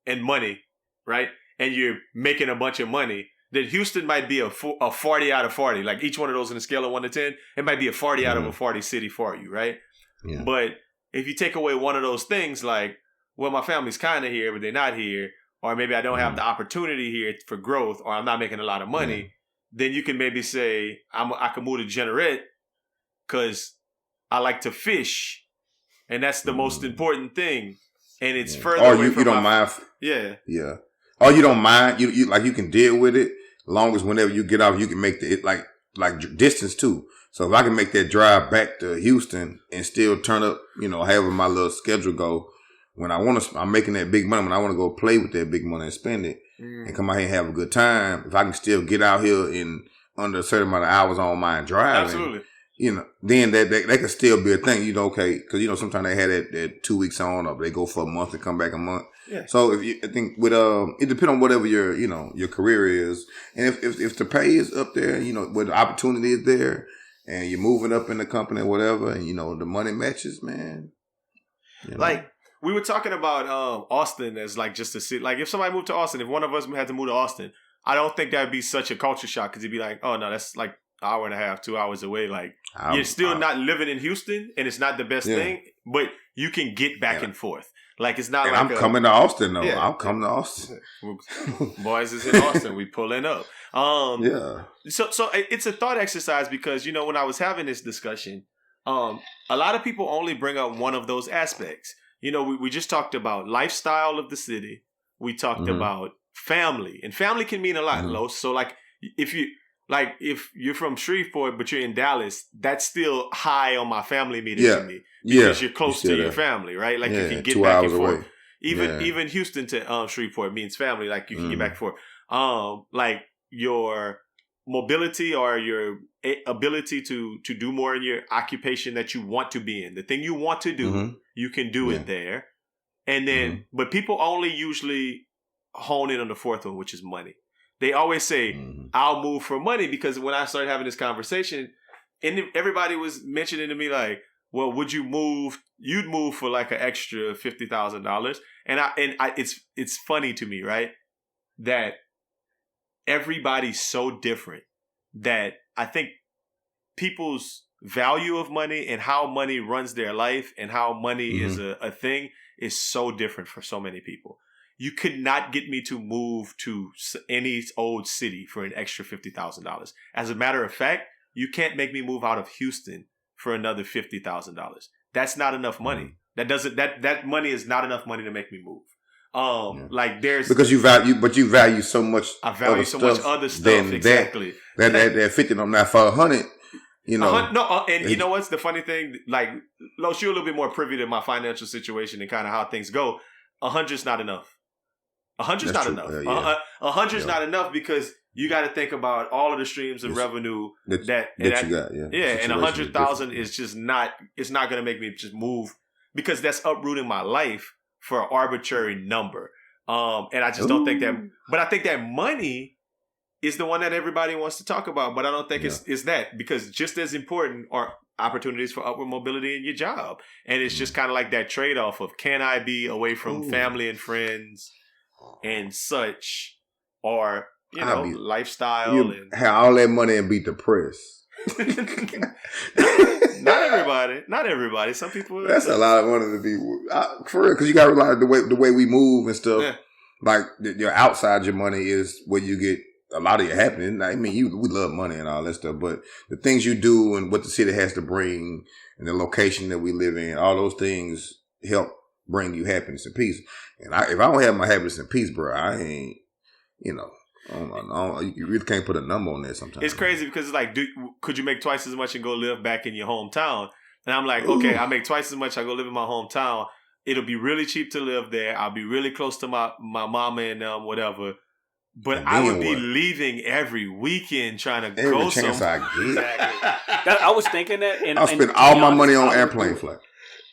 Speaker 3: and money, right? And you're making a bunch of money. Then Houston might be a 40 out of 40. Like each one of those in a scale of 1 to 10, it might be a 40 out of a 40 city for you, right? Yeah. But if you take away one of those things, like, well, my family's kind of here, but they're not here, or maybe I don't have the opportunity here for growth, or I'm not making a lot of money, then you can maybe say I can move to Jeanerette because I like to fish, and that's the most important thing. And it's further away from you don't mind. Yeah. Or
Speaker 5: you don't mind. You like you can deal with it, as long as whenever you get out, you can make it like distance too. So if I can make that drive back to Houston and still turn up, however my little schedule go, when I'm making that big money. When I want to go play with that big money and spend it, and come out here and have a good time. If I can still get out here in under a certain amount of hours on my driving,
Speaker 3: absolutely.
Speaker 5: Then that could still be a thing, okay, because sometimes they had that 2 weeks on, or they go for a month and come back a month. Yeah. So I think with it depends on whatever your career is, and if the pay is up there, where the opportunity is there, and you're moving up in the company or whatever, and the money matches, man.
Speaker 3: Like we were talking about Austin as like just a city. Like if somebody moved to Austin, if one of us had to move to Austin, I don't think that'd be such a culture shock because you'd be like, oh no, that's like. Hour and a half, 2 hours away. Like you're still not living in Houston, and it's not the best thing. But you can get back and forth. Like it's not.
Speaker 5: And
Speaker 3: like
Speaker 5: I'm coming to Austin though. I'm coming to Austin.
Speaker 3: Boys is in Austin. We pulling up. So it's a thought exercise because when I was having this discussion, a lot of people only bring up one of those aspects. You know, we just talked about lifestyle of the city. We talked about family, and family can mean a lot, Los. So like, if you're from Shreveport but you're in Dallas, that's still high on my family meter to me because you're close to your family, right? Like you can get
Speaker 5: 2
Speaker 3: back
Speaker 5: hours
Speaker 3: and forth.
Speaker 5: away.
Speaker 3: Even Houston to Shreveport means family. Like you can get back and forth. Like your mobility or your ability to do more in your occupation that you want to be in, the thing you want to do, you can do it there. And then, but people only usually hone in on the fourth one, which is money. They always say, I'll move for money, because when I started having this conversation, and everybody was mentioning to me like, well, would you move? You'd move for like an extra $50,000. And it's funny to me, right? That everybody's so different that I think people's value of money and how money runs their life and how money is a thing is so different for so many people. You could not get me to move to any old city for an extra $50,000. As a matter of fact, you can't make me move out of Houston for another $50,000. That's not enough money. That money is not enough money to make me move. Like there's
Speaker 5: because you value so much.
Speaker 3: I value so much other stuff. Exactly.
Speaker 5: That 50 on that for 100. You know,
Speaker 3: and you know what's the funny thing? Like, Los, you're a little bit more privy to my financial situation and kind of how things go. 100's not enough. 100's not enough. 100's not enough because you got to think about all of the streams of revenue that you got. And 100,000 is just not. It's not going to make me just move because that's uprooting my life for an arbitrary number. And I just don't think that. But I think that money is the one that everybody wants to talk about, but I don't think it's that, because just as important are opportunities for upward mobility in your job. And it's just kind of like that trade-off of, can I be away from family and friends and such, or, lifestyle. And
Speaker 5: have all that money and be depressed.
Speaker 3: Not everybody. Some people.
Speaker 5: That's a lot of money to be, for real, because you got to realize the way we move and stuff, like your outside your money is where you get a lot of your happiness. I mean, we love money and all that stuff, but the things you do and what the city has to bring and the location that we live in, all those things help bring you happiness and peace. And if I don't have my happiness and peace, bro, I ain't, you really can't put a number on that sometimes.
Speaker 3: It's crazy because it's like, could you make twice as much and go live back in your hometown? And I'm like, okay, I make twice as much, I go live in my hometown. It'll be really cheap to live there. I'll be really close to my mama and whatever. But I would be leaving every weekend trying to go somewhere.
Speaker 5: I get.
Speaker 4: Exactly. I was thinking that. And
Speaker 5: I'll spend all my money on airplane flight.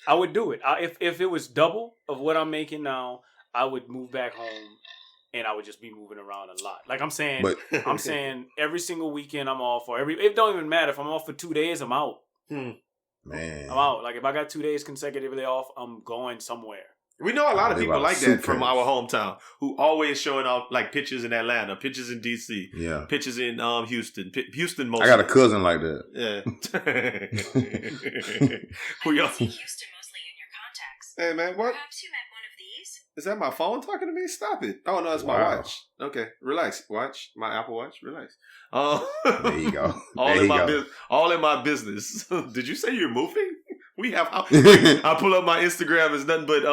Speaker 4: I would do it. If it was double of what I'm making now, I would move back home and I would just be moving around a lot. Like I'm saying every single weekend I'm off, or it don't even matter. If I'm off for 2 days, I'm out.
Speaker 5: Man.
Speaker 4: I'm out. Like if I got 2 days consecutively off, I'm going somewhere.
Speaker 3: We know a lot of people like that from our hometown who always showing off like pictures in Atlanta, pictures in DC, pictures in Houston mostly.
Speaker 5: I got a cousin like that.
Speaker 3: Yeah.
Speaker 6: Who y'all? Houston mostly in your contacts.
Speaker 3: Hey man, what?
Speaker 6: Perhaps you met one of these.
Speaker 3: Is that my phone talking to me? Stop it. Oh no, it's my watch. Okay, relax. Watch. My Apple Watch. Relax.
Speaker 5: There you go.
Speaker 3: All in my business. Did you say you're moving? We have. I pull up my Instagram. It's nothing but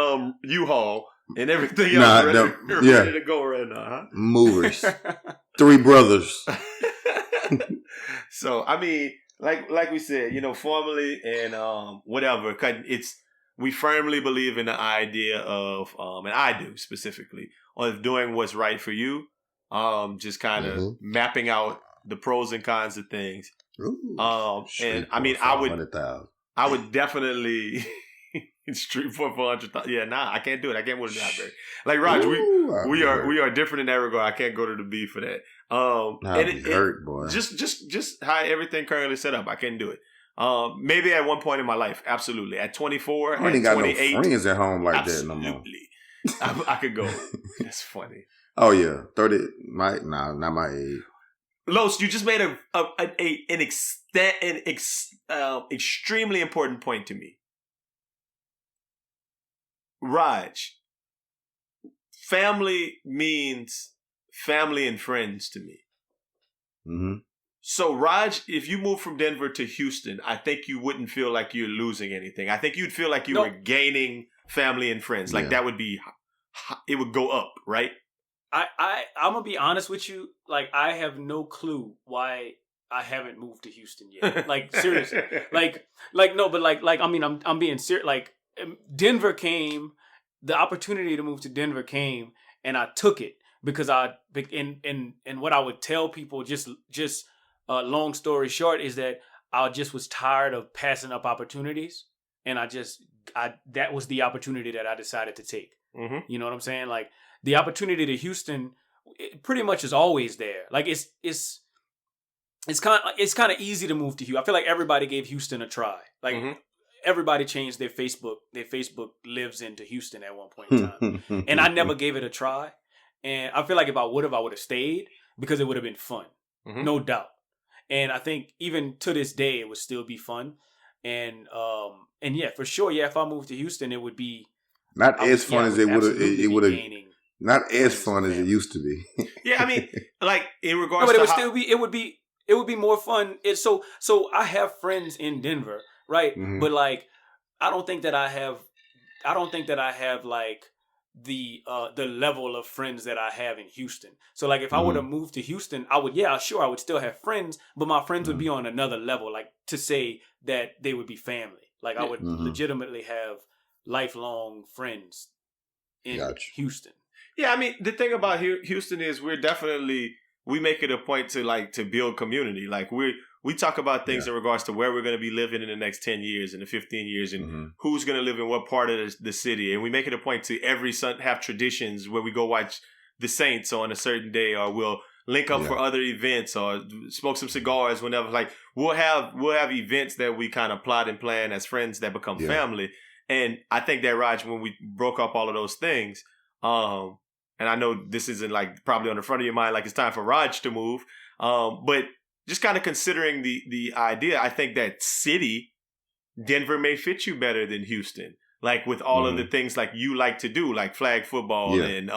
Speaker 3: U-Haul and everything else ready to go right now. Huh?
Speaker 5: Movers. 3 brothers.
Speaker 3: So I mean, like we said, formally and whatever. We firmly believe in the idea of, and I do specifically, of doing what's right for you. Just kind of mapping out the pros and cons of things. And I mean, I would definitely street for 400,000. Yeah, I can't do it. I can't move to Asbury. Like Raj, we are different in that regard. I can't go to the B for that.
Speaker 5: It hurt, boy.
Speaker 3: Just how everything currently set up, I can't do it. Maybe at one point in my life, absolutely. At 24,
Speaker 5: I ain't
Speaker 3: at
Speaker 5: got
Speaker 3: 28,
Speaker 5: no friends at home like
Speaker 3: absolutely.
Speaker 5: that no more.
Speaker 3: I could go. That's funny.
Speaker 5: Oh yeah, 30. Not my age.
Speaker 3: Los, you just made an extremely important point to me. Raj, family means family and friends to me.
Speaker 5: Mm-hmm.
Speaker 3: So, Raj, if you move from Denver to Houston, I think you wouldn't feel like you're losing anything. I think you'd feel like you were gaining family and friends. Like that would be, it would go up, right?
Speaker 4: I'm gonna be honest with you. Like, I have no clue why I haven't moved to Houston yet. Like, seriously. I mean, I'm being serious. Like, Denver came, the opportunity to move to Denver came, and I took it because and what I would tell people, just long story short, is that I just was tired of passing up opportunities, and that was the opportunity that I decided to take.
Speaker 3: Mm-hmm.
Speaker 4: You know what I'm saying? Like, the opportunity to Houston, it pretty much is always there. Like, it's kind of easy to move to Houston. I feel like everybody gave Houston a try. Like, everybody changed their Facebook. Their Facebook lives into Houston at one point in time, and I never gave it a try. And I feel like if I would have stayed, because it would have been fun, no doubt. And I think even to this day, it would still be fun. And yeah, for sure, yeah. If I moved to Houston, it would be
Speaker 5: not as fun as it would have. It would have not as fun as it used to be.
Speaker 3: Yeah, I mean, like in regards
Speaker 4: but
Speaker 3: to
Speaker 4: it would still be. It would be more fun. So I have friends in Denver, right?
Speaker 5: Mm-hmm.
Speaker 4: But like, I don't think that I have like the level of friends that I have in Houston. So like, if I would have moved to Houston, I would still have friends, but my friends would be on another level. Like, to say that they would be family. Like, I would legitimately have lifelong friends in Houston.
Speaker 3: Yeah, I mean, the thing about Houston is we make it a point to build community. Like, we talk about things in regards to where we're going to be living in the next 10 years and the 15 years and who's going to live in what part of the city. And we make it a point to every Sunday have traditions where we go watch the Saints on a certain day, or we'll link up for other events or smoke some cigars whenever. Like, we'll have events that we kind of plot and plan as friends that become family. And I think that, Raj, when we broke up all of those things, and I know this isn't like probably on the front of your mind, like it's time for Raj to move. But just kind of considering the idea, I think that city, Denver may fit you better than Houston. Like, with all of the things like you like to do, like flag football and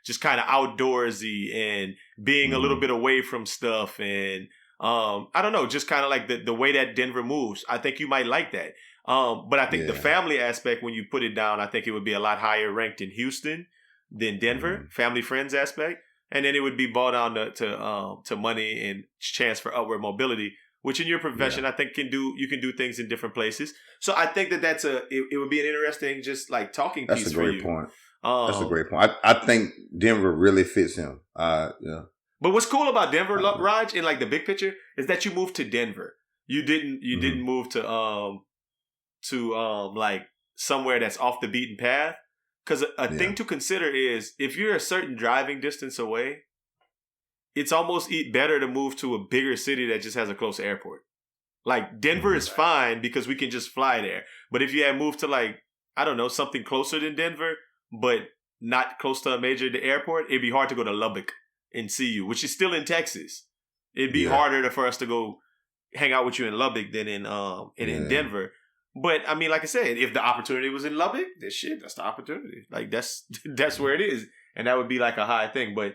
Speaker 3: just kind of outdoorsy and being a little bit away from stuff. And I don't know, just kind of like the way that Denver moves. I think you might like that. But I think the family aspect, when you put it down, I think it would be a lot higher ranked in Houston than Denver, family friends aspect. And then it would be bought down to money and chance for upward mobility, which in your profession, I think you can do things in different places. So I think that it would be an interesting, just like talking piece for you.
Speaker 5: That's a great point. That's a great point. I think Denver really fits him.
Speaker 3: But what's cool about Denver, Raj, in like the big picture, is that you moved to Denver. You didn't move to like somewhere that's off the beaten path. Because a thing to consider is, if you're a certain driving distance away, it's almost better to move to a bigger city that just has a close airport. Like, Denver is fine because we can just fly there. But if you had moved to, like, I don't know, something closer than Denver, but not close to a major airport, it'd be hard to go to Lubbock and see you, which is still in Texas. It'd be harder for us to go hang out with you in Lubbock than in Denver. But I mean, like I said, if the opportunity was in Lubbock, that's the opportunity. Like, that's where it is, and that would be like a high thing. But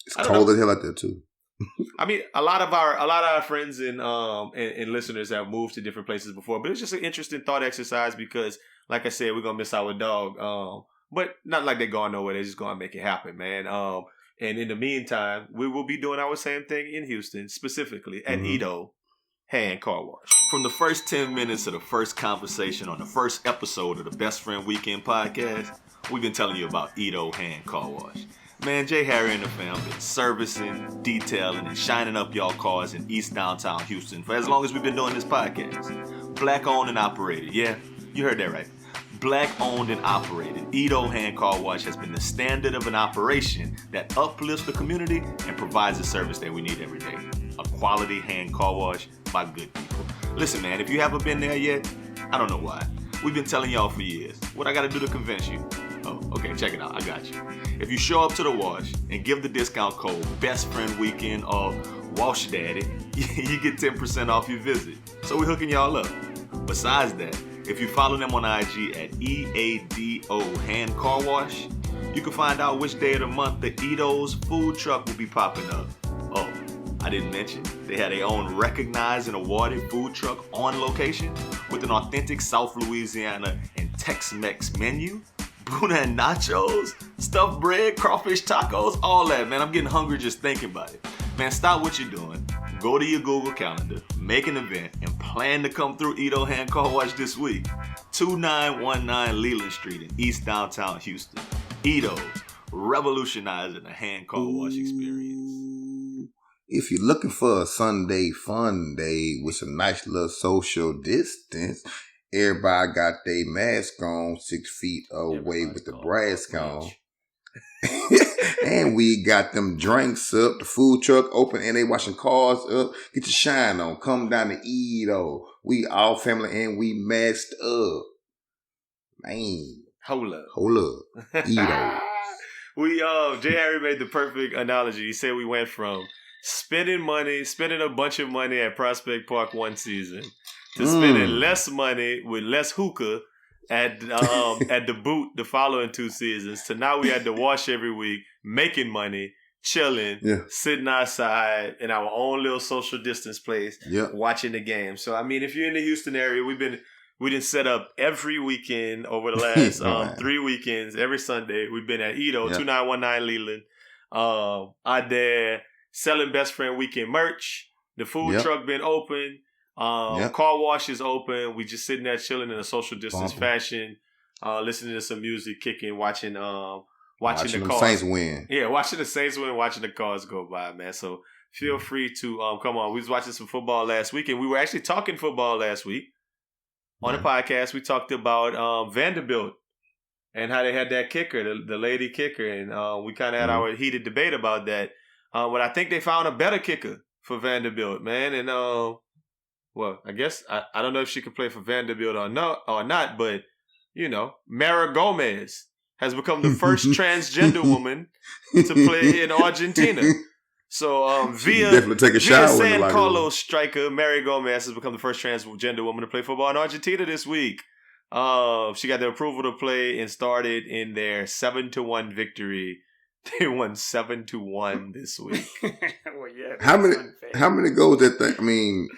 Speaker 5: it's cold as hell out there too.
Speaker 3: I mean, a lot of our friends and listeners have moved to different places before, but it's just an interesting thought exercise because, like I said, we're gonna miss our dog. But not like they're going nowhere; they're just gonna make it happen, man. And in the meantime, we will be doing our same thing in Houston, specifically at Ito Hand Car Wash. From the first 10 minutes of the first conversation on the first episode of the Best Friend Weekend podcast, we've been telling you about Ito Hand Car Wash. Man, Jay Harry and the fam been servicing, detailing, and shining up y'all cars in East Downtown Houston for as long as we've been doing this podcast. Black owned and operated. Yeah, you heard that right. Black owned and operated, Ito Hand Car Wash has been the standard of an operation that uplifts the community and provides the service that we need every day. A quality hand car wash by good people. Listen, man, if you haven't been there yet, I don't know why. We've been telling y'all for years. What I gotta do to convince you? Oh, okay, check it out. I got you. If you show up to the wash and give the discount code Best Friend Weekend or Wash Daddy, you get 10% off your visit. So we're hooking y'all up. Besides that, if you follow them on IG at EADO Hand Car Wash, you can find out which day of the month the Ito's food truck will be popping up. Oh, I didn't mention they had their own recognized and awarded food truck on location with an authentic South Louisiana and Tex-Mex menu. Tuna and nachos, stuffed bread, crawfish tacos, all that, man. I'm getting hungry just thinking about it. Man, stop what you're doing. Go to your Google Calendar, make an event, and plan to come through Edo Hand Car Wash this week. 2919 Leland Street in East Downtown Houston. Edo, revolutionizing the hand car wash experience.
Speaker 5: If you're looking for a Sunday fun day with some nice little social distance, everybody got their mask on 6 feet away with the brass on. And we got them drinks up, the food truck open, and they washing cars up. Get your shine on. Come down to Edo. We all family and we masked up. Man.
Speaker 3: Hold up.
Speaker 5: Edo.
Speaker 3: J. Harry made the perfect analogy. He said we went from spending a bunch of money at Prospect Park one season to spending less money with less hookah at the boot the following 2 seasons to now we had to wash every week, making money, chilling, sitting outside in our own little social distance place, watching the game. So I mean, if you're in the Houston area, we didn't set up every weekend over the last 3 weekends. Every Sunday we've been at Edo, 2919 Leland, out there selling Best Friend Weekend merch. The food truck been open. Car wash is open. We just sitting there chilling in a social distance fashion, listening to some music, kicking, watching the cars.
Speaker 5: Saints win.
Speaker 3: Yeah, watching the Saints win, watching the cars go by, man. So feel free to come on. We was watching some football last week, and we were actually talking football last week on the podcast. We talked about Vanderbilt and how they had that kicker, the lady kicker, and we kind of had our heated debate about that. But I think they found a better kicker for Vanderbilt, man, and well, I guess I don't know if she could play for Vanderbilt or not, but you know, Mara Gomez has become the first transgender woman to play in Argentina. So via San Carlos striker Mary Gomez has become the first transgender woman to play football in Argentina this week. She got the approval to play and started in their 7-1 victory. They won 7-1 this week.
Speaker 4: Well, yeah,
Speaker 5: how many goals that thing? I mean,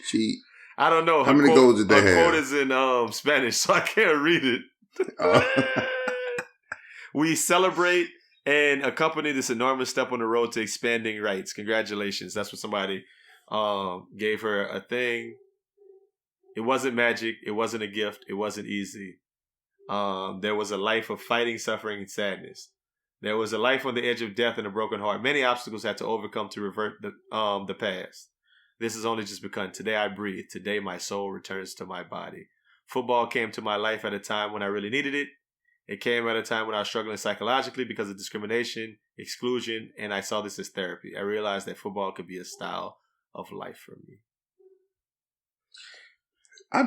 Speaker 5: she.
Speaker 3: I don't know.
Speaker 5: How many goals did they have?
Speaker 3: Her quote is in Spanish, so I can't read it. We celebrate and accompany this enormous step on the road to expanding rights. Congratulations. That's what somebody gave her a thing. It wasn't magic. It wasn't a gift. It wasn't easy. There was a life of fighting, suffering, and sadness. There was a life on the edge of death and a broken heart. Many obstacles had to overcome to revert the past. This has only just begun. Today I breathe. Today my soul returns to my body. Football came to my life at a time when I really needed it. It came at a time when I was struggling psychologically because of discrimination, exclusion, and I saw this as therapy. I realized that football could be a style of life for me.
Speaker 5: I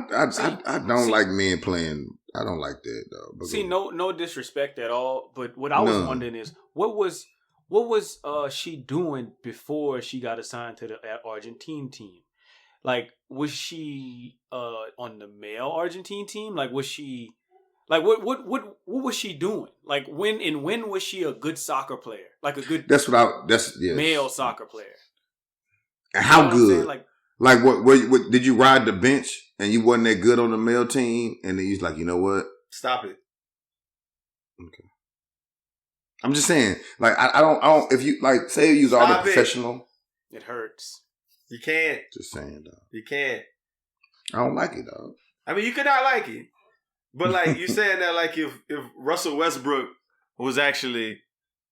Speaker 5: don't like men playing. I don't like that though.
Speaker 4: See, no disrespect at all. But what I was wondering is, what was she doing before she got assigned to the Argentine team? Like, was she on the male Argentine team? Like, was she like what was she doing? Like, when was she a good soccer player? Like a good male soccer player.
Speaker 5: And how good? Like what did you ride the bench and you wasn't that good on the male team and then you was like, you know what?
Speaker 3: Stop it.
Speaker 5: Okay. I'm just saying, like I don't if you like say you was all the professional.
Speaker 4: It hurts.
Speaker 3: You can't.
Speaker 5: Just saying, dog.
Speaker 3: You can't.
Speaker 5: I don't like it, dog.
Speaker 3: I mean, you could not like it. But like you saying that like if Russell Westbrook was actually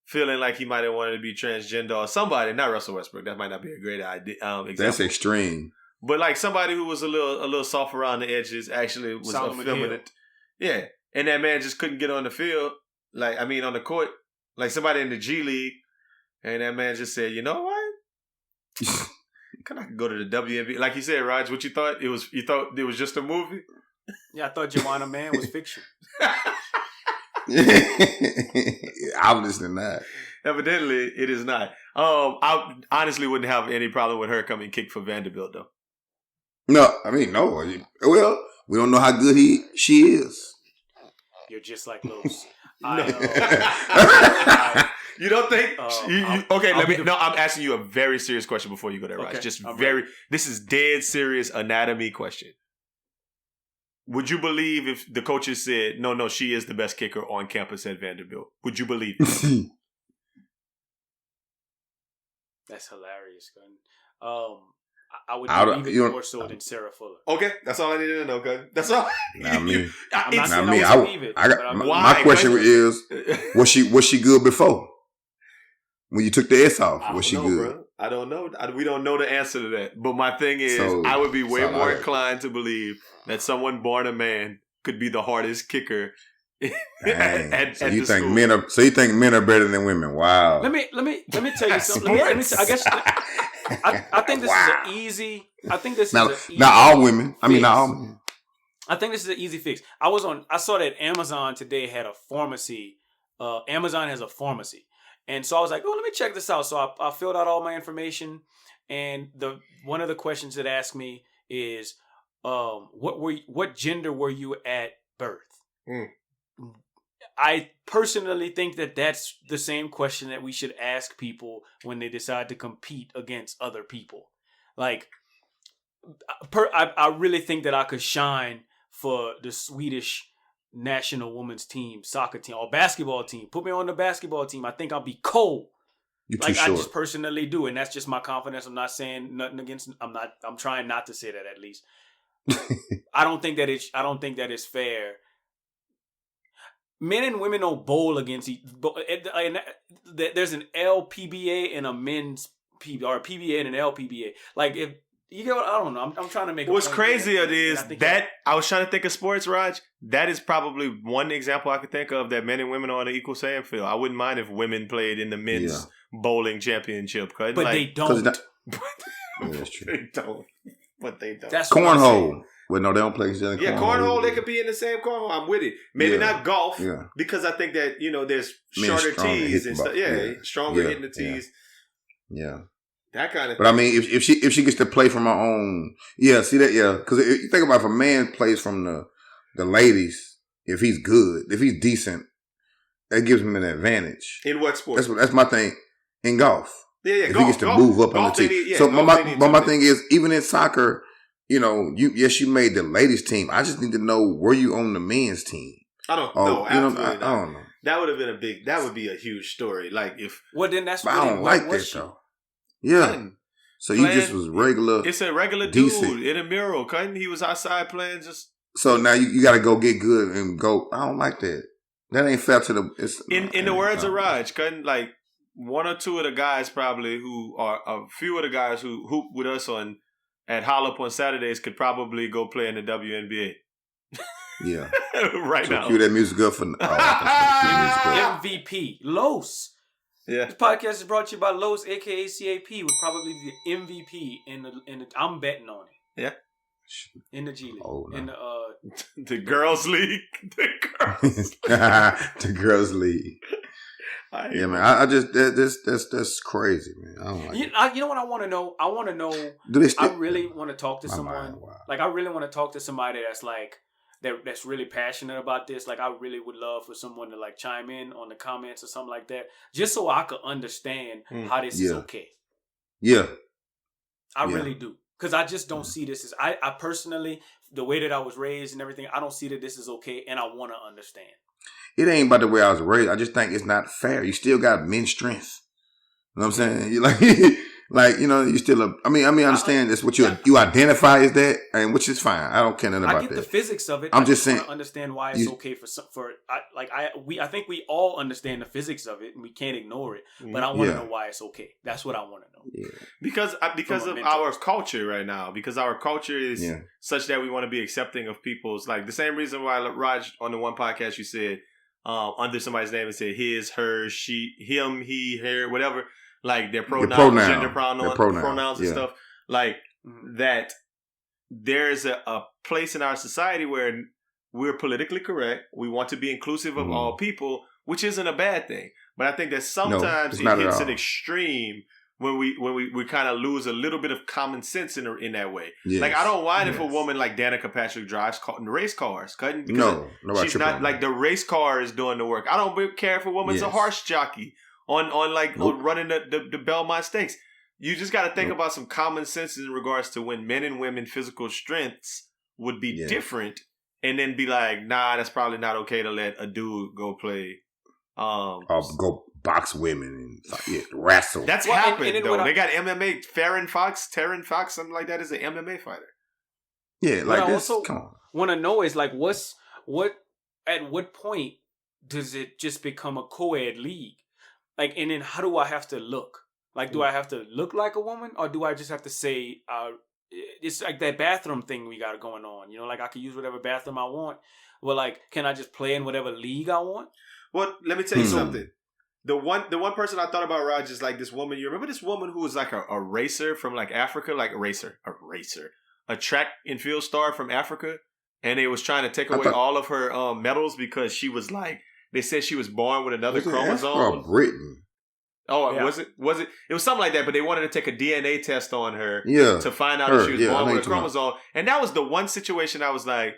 Speaker 3: feeling like he might have wanted to be transgender or somebody, not Russell Westbrook, that might not be a great idea. Example. That's
Speaker 5: extreme.
Speaker 3: But like somebody who was a little soft around the edges actually was effeminate. Yeah. And that man just couldn't get on the field. Like, I mean, on the court. Like somebody in the G League. And that man just said, you know what? Can I go to the WNBA? Like you said, Raj, what you thought? You thought it was just a movie?
Speaker 4: Yeah, I thought Joanna Man was fiction.
Speaker 5: Obviously not.
Speaker 3: Evidently, it is not. I honestly wouldn't have any problem with her coming kick for Vanderbilt, though.
Speaker 5: No, I mean, no. Well, we don't know how good she is.
Speaker 4: You're just like Los.
Speaker 3: You don't think? Okay,
Speaker 4: I'll be
Speaker 3: I'm asking you a very serious question before you go there, Raj.
Speaker 4: Okay,
Speaker 3: Just
Speaker 4: I'm
Speaker 3: very. This is dead serious anatomy question. Would you believe if the coaches said, no, she is the best kicker on campus at Vanderbilt? Would you believe that?
Speaker 4: That's hilarious, Gun. I would
Speaker 5: I
Speaker 4: believe
Speaker 5: don't-
Speaker 4: it
Speaker 5: you don't-
Speaker 4: more so than Sarah Fuller.
Speaker 3: Okay, that's all I needed to know, okay? That's all.
Speaker 5: Not me.
Speaker 4: I'm not
Speaker 3: It's-
Speaker 4: saying
Speaker 5: Not me.
Speaker 4: I would believe it.
Speaker 5: I
Speaker 4: but
Speaker 5: got,
Speaker 4: I'm-
Speaker 5: my,
Speaker 3: Why?
Speaker 5: my question
Speaker 3: Why-
Speaker 5: is, was she good before? When you took the S off,
Speaker 3: I
Speaker 5: was she
Speaker 3: don't know,
Speaker 5: good?
Speaker 3: bro. I don't know. We don't know the answer to that. But my thing is,
Speaker 5: So-
Speaker 3: I would be way
Speaker 5: so
Speaker 3: more
Speaker 5: I-
Speaker 3: inclined to believe that someone born a man could be the hardest kicker
Speaker 5: Dang.
Speaker 3: at
Speaker 5: So
Speaker 3: the
Speaker 5: you think
Speaker 3: school.
Speaker 5: men are? So you think men are better than women? Wow.
Speaker 4: Let me tell you something. I guess I think this is an easy. I think this
Speaker 5: Not,
Speaker 4: is an
Speaker 5: not
Speaker 4: easy
Speaker 5: all women. I mean, not all
Speaker 4: fix.
Speaker 5: women.
Speaker 4: I think this is an easy fix. I saw that Amazon today had a pharmacy. Amazon has a pharmacy. And so I was like, oh, let me check this out. So I filled out all my information. And one of the questions it asked me is, what gender were you at birth?
Speaker 3: Mm.
Speaker 4: I personally think that that's the same question that we should ask people when they decide to compete against other people. Like, I really think that I could shine for the Swedish national women's team, soccer team, or basketball team. Put me on the basketball team. I think I'll be cold.
Speaker 5: You're too
Speaker 4: Like I
Speaker 5: short.
Speaker 4: just personally do, and that's just my confidence. I'm not saying nothing against. I'm trying not to say that at least. I don't think that it's fair. Men and women don't bowl against each. There's an LPBA and a men's PBA, or a PBA and an LPBA. Like if you get, I don't know. I'm trying to make.
Speaker 3: What's
Speaker 4: a point
Speaker 3: crazy
Speaker 4: there,
Speaker 3: is
Speaker 4: and I think
Speaker 3: that I was trying to think of sports, Raj. That is probably one example I could think of that men and women are on an equal playing field. I wouldn't mind if women played in the men's bowling championship.
Speaker 4: but
Speaker 3: like,
Speaker 4: they don't.
Speaker 5: Yeah, that's true.
Speaker 3: they don't. But they don't.
Speaker 4: That's what I'm saying.
Speaker 5: Cornhole. Well, no, they don't play each other.
Speaker 3: Yeah, cornhole, they could be in the same cornhole. I'm with it. Maybe
Speaker 5: Yeah.
Speaker 3: not golf,
Speaker 5: Yeah.
Speaker 3: because I think that, there's
Speaker 5: Men
Speaker 3: shorter
Speaker 5: stronger
Speaker 3: tees
Speaker 5: hitting
Speaker 3: and stuff.
Speaker 5: ball.
Speaker 3: Yeah,
Speaker 5: Yeah.
Speaker 3: stronger
Speaker 5: Yeah.
Speaker 3: hitting the tees.
Speaker 5: Yeah.
Speaker 3: That kind of
Speaker 5: But I mean, if she gets to play from her own, see that, because you think about if a man plays from the ladies, if he's good, if he's decent, that gives him an advantage.
Speaker 3: In what sport?
Speaker 5: That's my thing in golf.
Speaker 3: Yeah,
Speaker 5: If
Speaker 3: golf,
Speaker 5: he gets to
Speaker 3: golf,
Speaker 5: move up on
Speaker 3: golf
Speaker 5: the
Speaker 3: they
Speaker 5: team.
Speaker 3: need- yeah,
Speaker 5: So
Speaker 3: golf
Speaker 5: my
Speaker 3: they need
Speaker 5: my
Speaker 3: to
Speaker 5: thing is, even in soccer, you made the ladies team. I just need to know, were you on the men's team?
Speaker 3: I don't
Speaker 5: Oh,
Speaker 3: know. Absolutely
Speaker 5: I
Speaker 3: not.
Speaker 5: don't know.
Speaker 3: That would have been that would be a huge story. Like if
Speaker 4: Well, then that's
Speaker 5: But
Speaker 4: what
Speaker 5: I don't like that
Speaker 4: she?
Speaker 5: though. Yeah.
Speaker 3: Cutting,
Speaker 5: So you just
Speaker 3: playing-
Speaker 5: was regular.
Speaker 3: it's a regular
Speaker 5: Decent.
Speaker 3: dude in a mural. Cutting, he was outside playing just
Speaker 5: So now you got to go get good and go. I don't like that. That ain't fair to the.
Speaker 3: in the words of Raj, Cutting, like one or two of the guys probably who are a few of the guys who hoop with us at Hollop on Saturdays could probably go play in the WNBA
Speaker 5: Yeah.
Speaker 3: right
Speaker 5: So
Speaker 3: now.
Speaker 5: cue that music up for.
Speaker 4: MVP Los.
Speaker 3: Yeah.
Speaker 4: This podcast is brought to you by Los, aka CAP, would probably be the MVP in the. I'm betting on it.
Speaker 3: Yeah.
Speaker 4: In the G League.
Speaker 5: Oh, no.
Speaker 4: In the
Speaker 3: The girls' league. The girls.
Speaker 5: The girls' league. Yeah, man. I just that's crazy, man. I don't like it.
Speaker 4: you know what I want to know? I want to know.
Speaker 5: Do they still?
Speaker 4: I really want to talk to
Speaker 5: My
Speaker 4: someone.
Speaker 5: mind, wow.
Speaker 4: Like I really want to talk to somebody that's like that's really passionate about this. Like I really would love for someone to like chime in on the comments or something like that, just so I could understand how this is
Speaker 5: Yeah.
Speaker 4: okay.
Speaker 5: Yeah.
Speaker 4: I
Speaker 5: Yeah.
Speaker 4: really do. Because I just don't see this as I personally, the way that I was raised and everything, I don't see that this is okay, and I want to understand.
Speaker 5: It ain't about the way I was raised. I just think it's not fair. You still got men's strength. You know what I'm saying? You you still. I understand that's what you identify as that, and which is fine. I don't care nothing
Speaker 4: I
Speaker 5: about
Speaker 4: get
Speaker 5: that.
Speaker 4: the physics of it.
Speaker 5: I'm
Speaker 4: I
Speaker 5: just
Speaker 4: wanna
Speaker 5: saying-
Speaker 4: understand why it's okay I think we all understand the physics of it, and we can't ignore it. But I want to
Speaker 5: Yeah.
Speaker 4: know why it's okay. That's what I want to know.
Speaker 5: Yeah.
Speaker 3: Because
Speaker 4: From a
Speaker 3: of
Speaker 4: mental
Speaker 3: our
Speaker 4: perspective.
Speaker 3: culture right now, because our culture is
Speaker 5: Yeah.
Speaker 3: such that we want to be accepting of people's, like the same reason why Raj on the one podcast you said under somebody's name and said his, her, she, him, he, her, whatever, like their pronouns,
Speaker 5: pronoun.
Speaker 3: gender
Speaker 5: Their
Speaker 3: pronouns,
Speaker 5: pronoun,
Speaker 3: and
Speaker 5: yeah.
Speaker 3: stuff, like
Speaker 4: Mhm.
Speaker 3: that. There's a place in our society where we're politically correct. We want to be inclusive of
Speaker 5: Mhm.
Speaker 3: all people, which isn't a bad thing. But I think that sometimes
Speaker 5: it's
Speaker 3: it
Speaker 5: not at
Speaker 3: hits
Speaker 5: all.
Speaker 3: an extreme when we kind of lose a little bit of common sense in that way.
Speaker 5: Yes.
Speaker 3: Like I don't mind if a
Speaker 5: Yes.
Speaker 3: woman like Danica Patrick drives race cars. Because
Speaker 5: No, nobody
Speaker 3: she's
Speaker 5: tripping
Speaker 3: not
Speaker 5: on
Speaker 3: like
Speaker 5: that.
Speaker 3: the race car is doing the work. I don't care if a woman's a
Speaker 5: Yes.
Speaker 3: horse jockey on like
Speaker 5: Nope.
Speaker 3: on running the Belmont Stakes. You just got to think about some common sense in regards to when men and women physical strengths would be
Speaker 5: Yeah.
Speaker 3: different, and then be like, nah, that's probably not okay to let a dude go play.
Speaker 5: Or go box women and wrestle.
Speaker 3: That's
Speaker 4: Well,
Speaker 3: happened
Speaker 4: and then
Speaker 3: though.
Speaker 4: what
Speaker 3: They got MMA. Terran Fox, something like that, is an MMA fighter.
Speaker 5: yeah,
Speaker 4: What
Speaker 5: like
Speaker 4: I
Speaker 5: this.
Speaker 4: also
Speaker 5: Come on.
Speaker 4: want to know is like, at what point does it just become a co-ed league? Like, and then how do I have to look? Like, do I have to look like a woman, or do I just have to say, it's like that bathroom thing we got going on? You know, like I can use whatever bathroom I want. Well, like, can I just play in whatever league I want?
Speaker 3: Well, let me tell you something. The one person I thought about, Raj, is like this woman. You remember this woman who was like a racer from like Africa, like a track and field star from Africa, and they was trying to take away all of her medals because she was like, they said she was born with another chromosome.
Speaker 5: Britain.
Speaker 3: Oh,
Speaker 4: Yeah.
Speaker 3: was it? It was something like that. But they wanted to take a DNA test on her
Speaker 5: Yeah.
Speaker 3: to find out
Speaker 5: Her,
Speaker 3: if she was
Speaker 5: yeah, I
Speaker 3: born
Speaker 5: know
Speaker 3: with a
Speaker 5: you're talking
Speaker 3: chromosome. And that was the one situation I was like,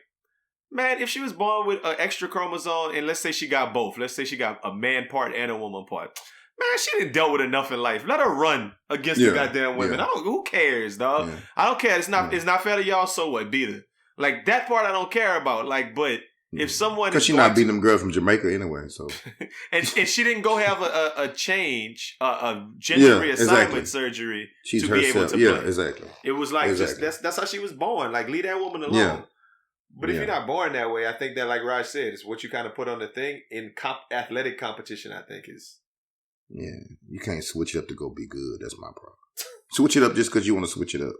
Speaker 3: man, if she was born with an extra chromosome, and let's say she got both, let's say she got a man part and a woman part, man, she didn't dealt with enough in life. Let her run against the goddamn women.
Speaker 5: Yeah.
Speaker 3: Who cares, dog?
Speaker 5: Yeah.
Speaker 3: I don't care. It's not fair to y'all. So what? Beat her. Like that part, I don't care about. Like, but if someone
Speaker 5: because she's not beating them girls from Jamaica anyway, so
Speaker 3: and she didn't go have a change, a gender reassignment surgery
Speaker 5: she's
Speaker 3: to
Speaker 5: herself.
Speaker 3: be able to
Speaker 5: Yeah,
Speaker 3: play.
Speaker 5: exactly.
Speaker 3: It was like
Speaker 5: Exactly.
Speaker 3: just that's how she was born. Like leave that woman alone.
Speaker 5: Yeah.
Speaker 3: But if
Speaker 5: Yeah.
Speaker 3: you're not born that way, I think that, like Raj said, it's what you kind of put on the thing in athletic competition. I think is
Speaker 5: Yeah, you can't switch it up to go be good. That's my problem. Switch it up just because you want to switch it up.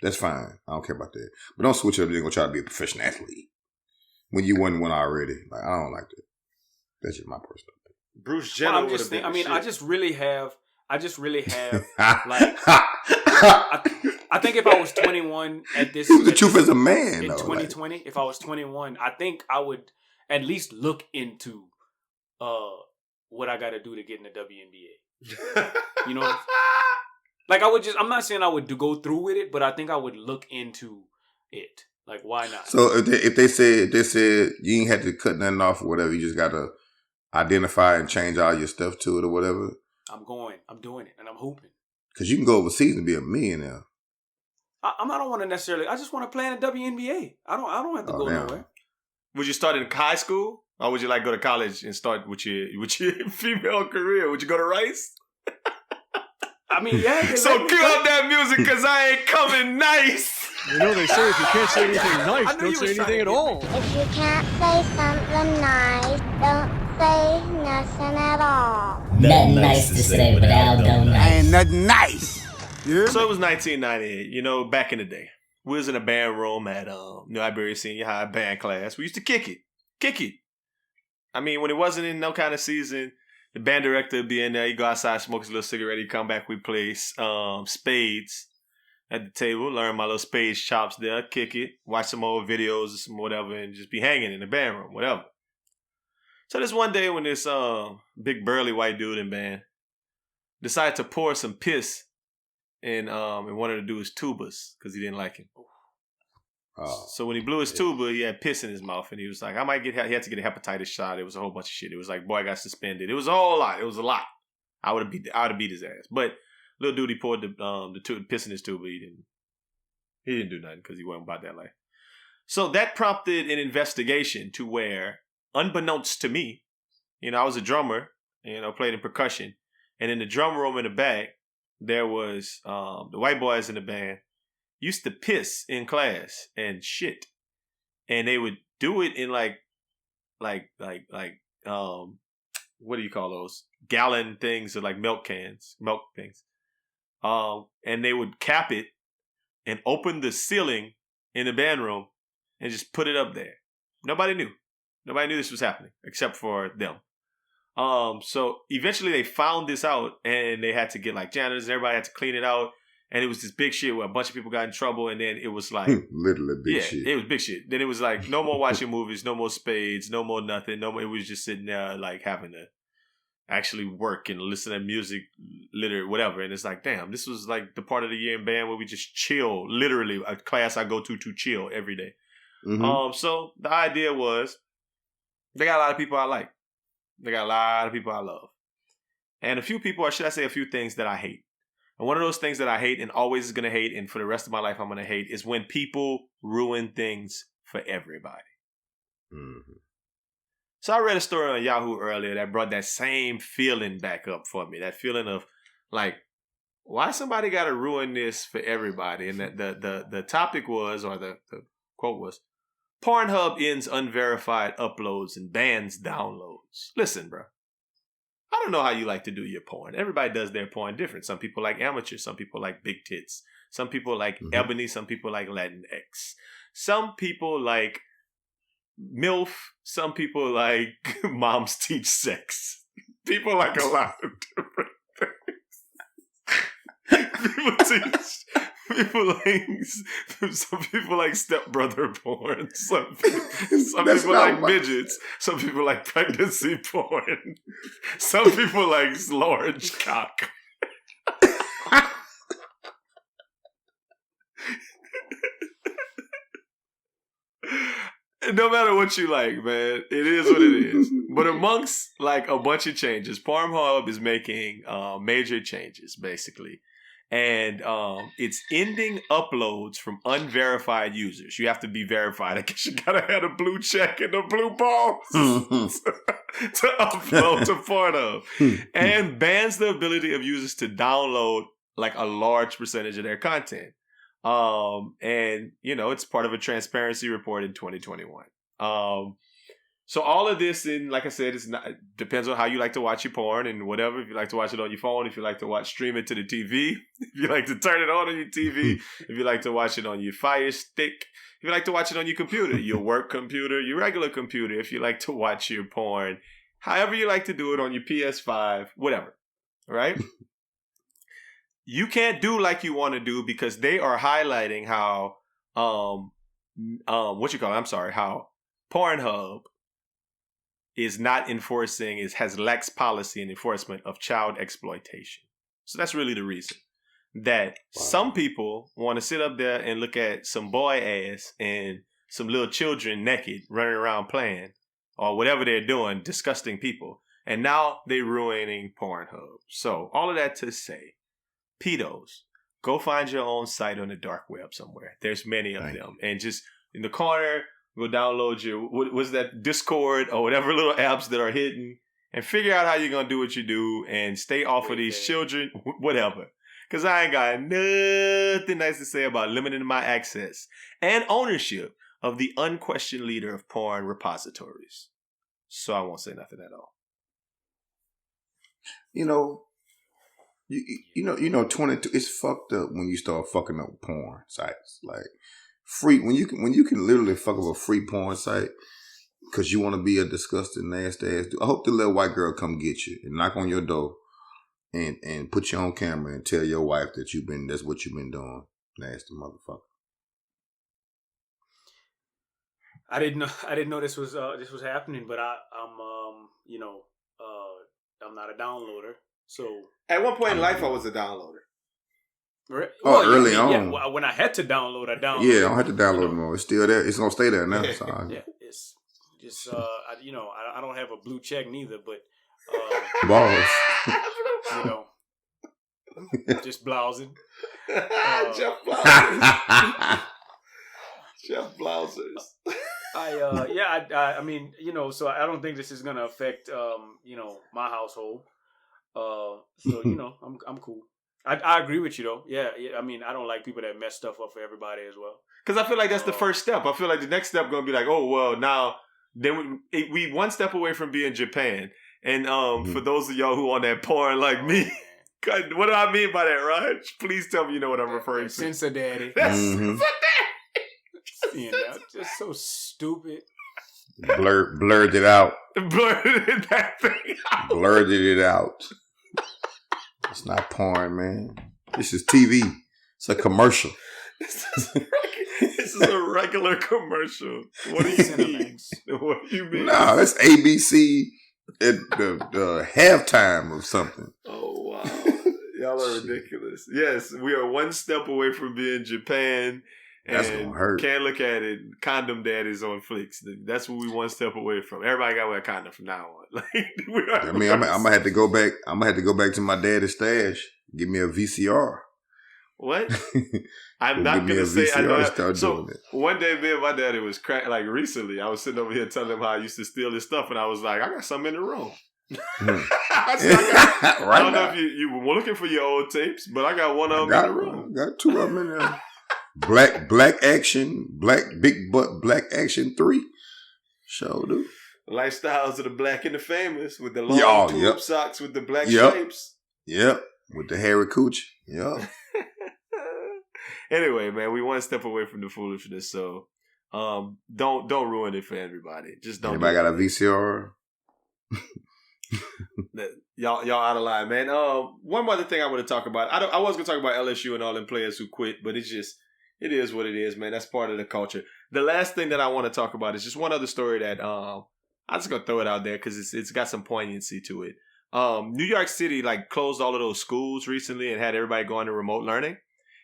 Speaker 5: That's fine. I don't care about that. But don't switch it up. You're gonna try to be a professional athlete when you wasn't one already. Like I don't like that. That's just my personal opinion.
Speaker 3: Bruce
Speaker 4: Well,
Speaker 3: Jenner
Speaker 4: I'm
Speaker 3: would
Speaker 4: just
Speaker 3: have been.
Speaker 4: I mean,
Speaker 3: shit.
Speaker 4: I just really have like. I think if I was 21 at this,
Speaker 5: He was the
Speaker 4: at
Speaker 5: truth
Speaker 4: this-
Speaker 5: as a man,
Speaker 4: in
Speaker 5: though.
Speaker 4: 2020, if I was 21, I think I would at least look into what I got to do to get in the WNBA. You know, like I'm not saying I would go through with it, but I think I would look into it. Like, why not?
Speaker 5: So if they said you ain't had to cut nothing off or whatever, you just got to identify and change all your stuff to it or whatever.
Speaker 4: I'm doing it, and I'm hooping.
Speaker 5: Because you can go overseas and be a millionaire.
Speaker 4: I don't want to necessarily. I just want to play in the WNBA. I don't have to go
Speaker 5: damn.
Speaker 4: nowhere.
Speaker 3: Would you start in high school, or would you like go to college and start with your female career? Would you go to Rice?
Speaker 4: I mean, yeah.
Speaker 3: So cue up that music, cause I ain't coming nice.
Speaker 7: You know they say if you can't say anything
Speaker 4: I
Speaker 7: nice,
Speaker 4: knew
Speaker 7: don't
Speaker 4: you
Speaker 7: say
Speaker 4: was trying
Speaker 7: anything
Speaker 4: to
Speaker 7: at
Speaker 4: get
Speaker 7: all.
Speaker 8: If you can't say something nice, don't say nothing at all.
Speaker 9: Nothing nice to say without no nice.
Speaker 10: Ain't nothing nice.
Speaker 3: So it was 1998. You know, back in the day, we was in a band room at New Iberia Senior High band class. We used to kick it. I mean, when it wasn't in no kind of season, the band director would be in there. He'd go outside, smoke his little cigarette. He'd come back. We play spades at the table. Learn my little spades chops there. Kick it. Watch some old videos or some whatever, and just be hanging in the band room, whatever. So this one day when this big burly white dude in band decided to pour some piss in one of the dude's tubas because he didn't like him. So when he blew his tuba, he had piss in his mouth, and he was like, he had to get a hepatitis shot. It was a whole bunch of shit. It was like, boy, I got suspended. It was a whole lot. It was a lot. I would have beat his ass. But little dude, he poured the piss in his tuba. He didn't do nothing because he wasn't about that life. So that prompted an investigation to where, unbeknownst to me, you know, I was a drummer, you know, played in percussion, and in the drum room in the back, there was the white boys in the band used to piss in class and shit, and they would do it in like what do you call those gallon things or like milk things, and they would cap it and open the ceiling in the band room and just put it up there. Nobody knew this was happening except for them. So eventually they found this out, and they had to get like janitors, and everybody had to clean it out. And it was this big shit where a bunch of people got in trouble, and then it was like
Speaker 5: literally big shit.
Speaker 3: It was big shit. Then it was like no more watching movies, no more spades, no more nothing, no more. It was just sitting there like having to actually work and listen to music, literally whatever. And it's like, damn, this was like the part of the year in band where we just chill. Literally, a class I go to chill every day.
Speaker 5: Mm-hmm.
Speaker 3: So the idea was they got a lot of people I like. They got a lot of people I love. and a few people, or should I say a few things that I hate. And one of those things that I hate and always is going to hate, and for the rest of my life I'm going to hate, is when people ruin things for everybody.
Speaker 5: Mm-hmm.
Speaker 3: So I read a story on Yahoo earlier that brought that same feeling back up for me. That feeling of like, why somebody got to ruin this for everybody? And the topic was, or the quote was, Pornhub ends unverified uploads and bans downloads. Listen, bro. I don't know how you like to do your porn. Everybody does their porn different. Some people like amateur. Some people like big tits. Some people like ebony. Some people like Latinx. Some people like MILF. Some people like moms teach sex. People like a lot of different things. Some people like stepbrother porn. Some people like midgets. Some people like pregnancy porn. Some people like large cock. No matter what you like, man, it is what it is. But amongst like a bunch of changes, Pornhub is making major changes, basically. And it's ending uploads from unverified users. You have to be verified. I guess you gotta have a blue check and a blue ball to upload to Pornhub. And bans the ability of users to download like a large percentage of their content. And you know, it's part of a transparency report in 2021. So all of this, in like I said, depends on how you like to watch your porn and whatever. If you like to watch it on your phone, if you like to stream it to the TV, if you like to turn it on your TV, if you like to watch it on your Fire Stick, if you like to watch it on your computer, your work computer, your regular computer, if you like to watch your porn, however you like to do it on your PS5, whatever, right? You can't do like you want to do because they are highlighting how, how Pornhub is not enforcing, has lax policy and enforcement of child exploitation. So that's really the reason that some people want to sit up there and look at some boy ass and some little children naked running around playing or whatever they're doing, disgusting people. And now they're ruining Pornhub. So all of that to say, pedos, go find your own site on the dark web somewhere. There's many of them. And just in the corner, go download your, what was that, Discord or whatever little apps that are hidden, and figure out how you're going to do what you do and stay off of these children, whatever. Because I ain't got nothing nice to say about limiting my access and ownership of the unquestioned leader of porn repositories. So I won't say nothing at all.
Speaker 5: You know, you know, 22. It's fucked up when you start fucking up porn sites. Like free when you can literally fuck up a free porn site because you want to be a disgusting nasty ass dude. I hope the little white girl come get you and knock on your door and put you on camera and tell your wife that that's what you've been doing, nasty motherfucker.
Speaker 4: I didn't know this was happening, but I'm not a downloader. So
Speaker 2: at one point in life, I was a downloader.
Speaker 4: Right?
Speaker 5: Early on.
Speaker 4: Yeah, when I had to download, I downloaded.
Speaker 5: Yeah, I don't have to download more. It's still there. It's gonna stay there now. So
Speaker 4: yeah, it's just I don't have a blue check neither, but
Speaker 5: balls.
Speaker 4: Just blousing.
Speaker 3: Jeff Blousers. Jeff Blousers.
Speaker 4: I mean, so I don't think this is gonna affect my household. So I'm cool. I agree with you though. Yeah, I mean, I don't like people that mess stuff up for everybody as well.
Speaker 3: Because I feel like that's the first step. I feel like the next step gonna be like, oh well, now then we one step away from being Japan. And for those of y'all who on that porn like me, what do I mean by that, Raj? Please tell me you know what I'm referring to.
Speaker 4: Censor daddy.
Speaker 3: That's censor
Speaker 4: daddy. Just so stupid.
Speaker 5: Blurred it out.
Speaker 3: Blurred that thing out.
Speaker 5: Blurted it out. It's not porn, man. This is TV. It's a commercial.
Speaker 3: This is a regular commercial. What do you mean? What do you mean?
Speaker 5: No, that's ABC at the halftime of something.
Speaker 3: Oh, wow. Y'all are ridiculous. Yes, we are one step away from being Japan.
Speaker 5: That's gonna hurt.
Speaker 3: Can't look at it. Condom daddies on flicks. That's what we one step away from. Everybody got to wear a condom from now on. Like,
Speaker 5: I mean, I'm gonna have to go back. I'm gonna have to go back to my daddy's stash. Give me a VCR.
Speaker 3: What? I'm not gonna say. I know. So one day, me and my daddy was like recently. I was sitting over here telling him how I used to steal his stuff, and I was like, I got something in the room. I don't know if you were looking for your old tapes, but I got one of them in the room.
Speaker 5: Got two of them in there. Black action, big butt black action 3. Sure do.
Speaker 3: Lifestyles of the black and the famous with the long tube socks with the black stripes.
Speaker 5: Yep. With the hairy cooch. Yep.
Speaker 3: Anyway, man, we one step away from the foolishness, so don't ruin it for everybody. Just don't.
Speaker 5: Anybody got a VCR?
Speaker 3: Y'all out of line, man. One other thing I want to talk about. I was gonna talk about LSU and all them players who quit, but it is what it is, man. That's part of the culture. The last thing that I want to talk about is just one other story that I'm just gonna throw it out there because it's got some poignancy to it. New York City like closed all of those schools recently and had everybody going to remote learning.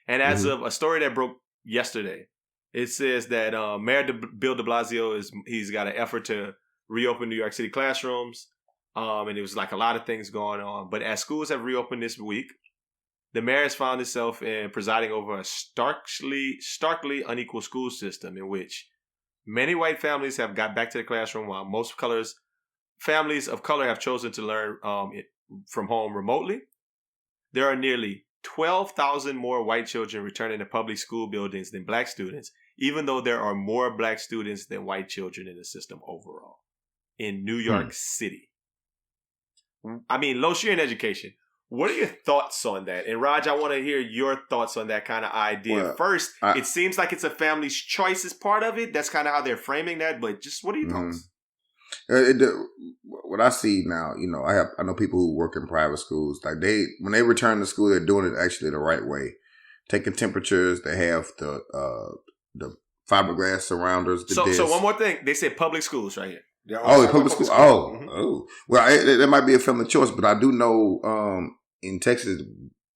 Speaker 3: And as of a story that broke yesterday, it says that Mayor Bill de Blasio he's got an effort to reopen New York City classrooms. And it was like a lot of things going on. But as schools have reopened this week, the mayor has found himself in presiding over a starkly unequal school system in which many white families have got back to the classroom while most families of color have chosen to learn from home remotely. There are nearly 12,000 more white children returning to public school buildings than black students, even though there are more black students than white children in the system overall in New York City. I mean, Los, you're in education. What are your thoughts on that? And Raj, I want to hear your thoughts on that kind of idea. Well, first, it seems like it's a family's choice as part of it. That's kind of how they're framing that. But just what are your thoughts?
Speaker 5: What I see now, I know people who work in private schools. Like when they return to school, they're doing it actually the right way, taking temperatures. They have the fiberglass surrounders.
Speaker 3: So one more thing, they said public schools right here.
Speaker 5: Public school. Well, that might be a family choice, but I do know in Texas,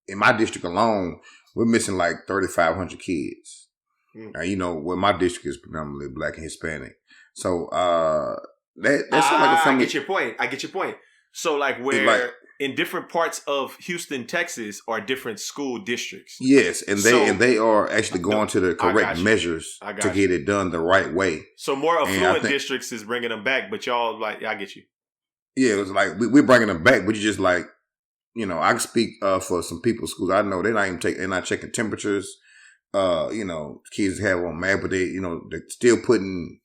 Speaker 5: in my district alone, we're missing like 3,500 kids. Where my district is predominantly black and Hispanic. So that's like a family.
Speaker 3: I get your point. So like where in different parts of Houston, Texas, are different school districts.
Speaker 5: Yes, and they are actually going to the correct measures to get it done the right way.
Speaker 3: So more affluent districts is bringing them back, but y'all I get you.
Speaker 5: Yeah, it was like we're bringing them back, but you just like, I can speak for some people's schools. I know they're not checking temperatures. Kids have on mask, but they're still putting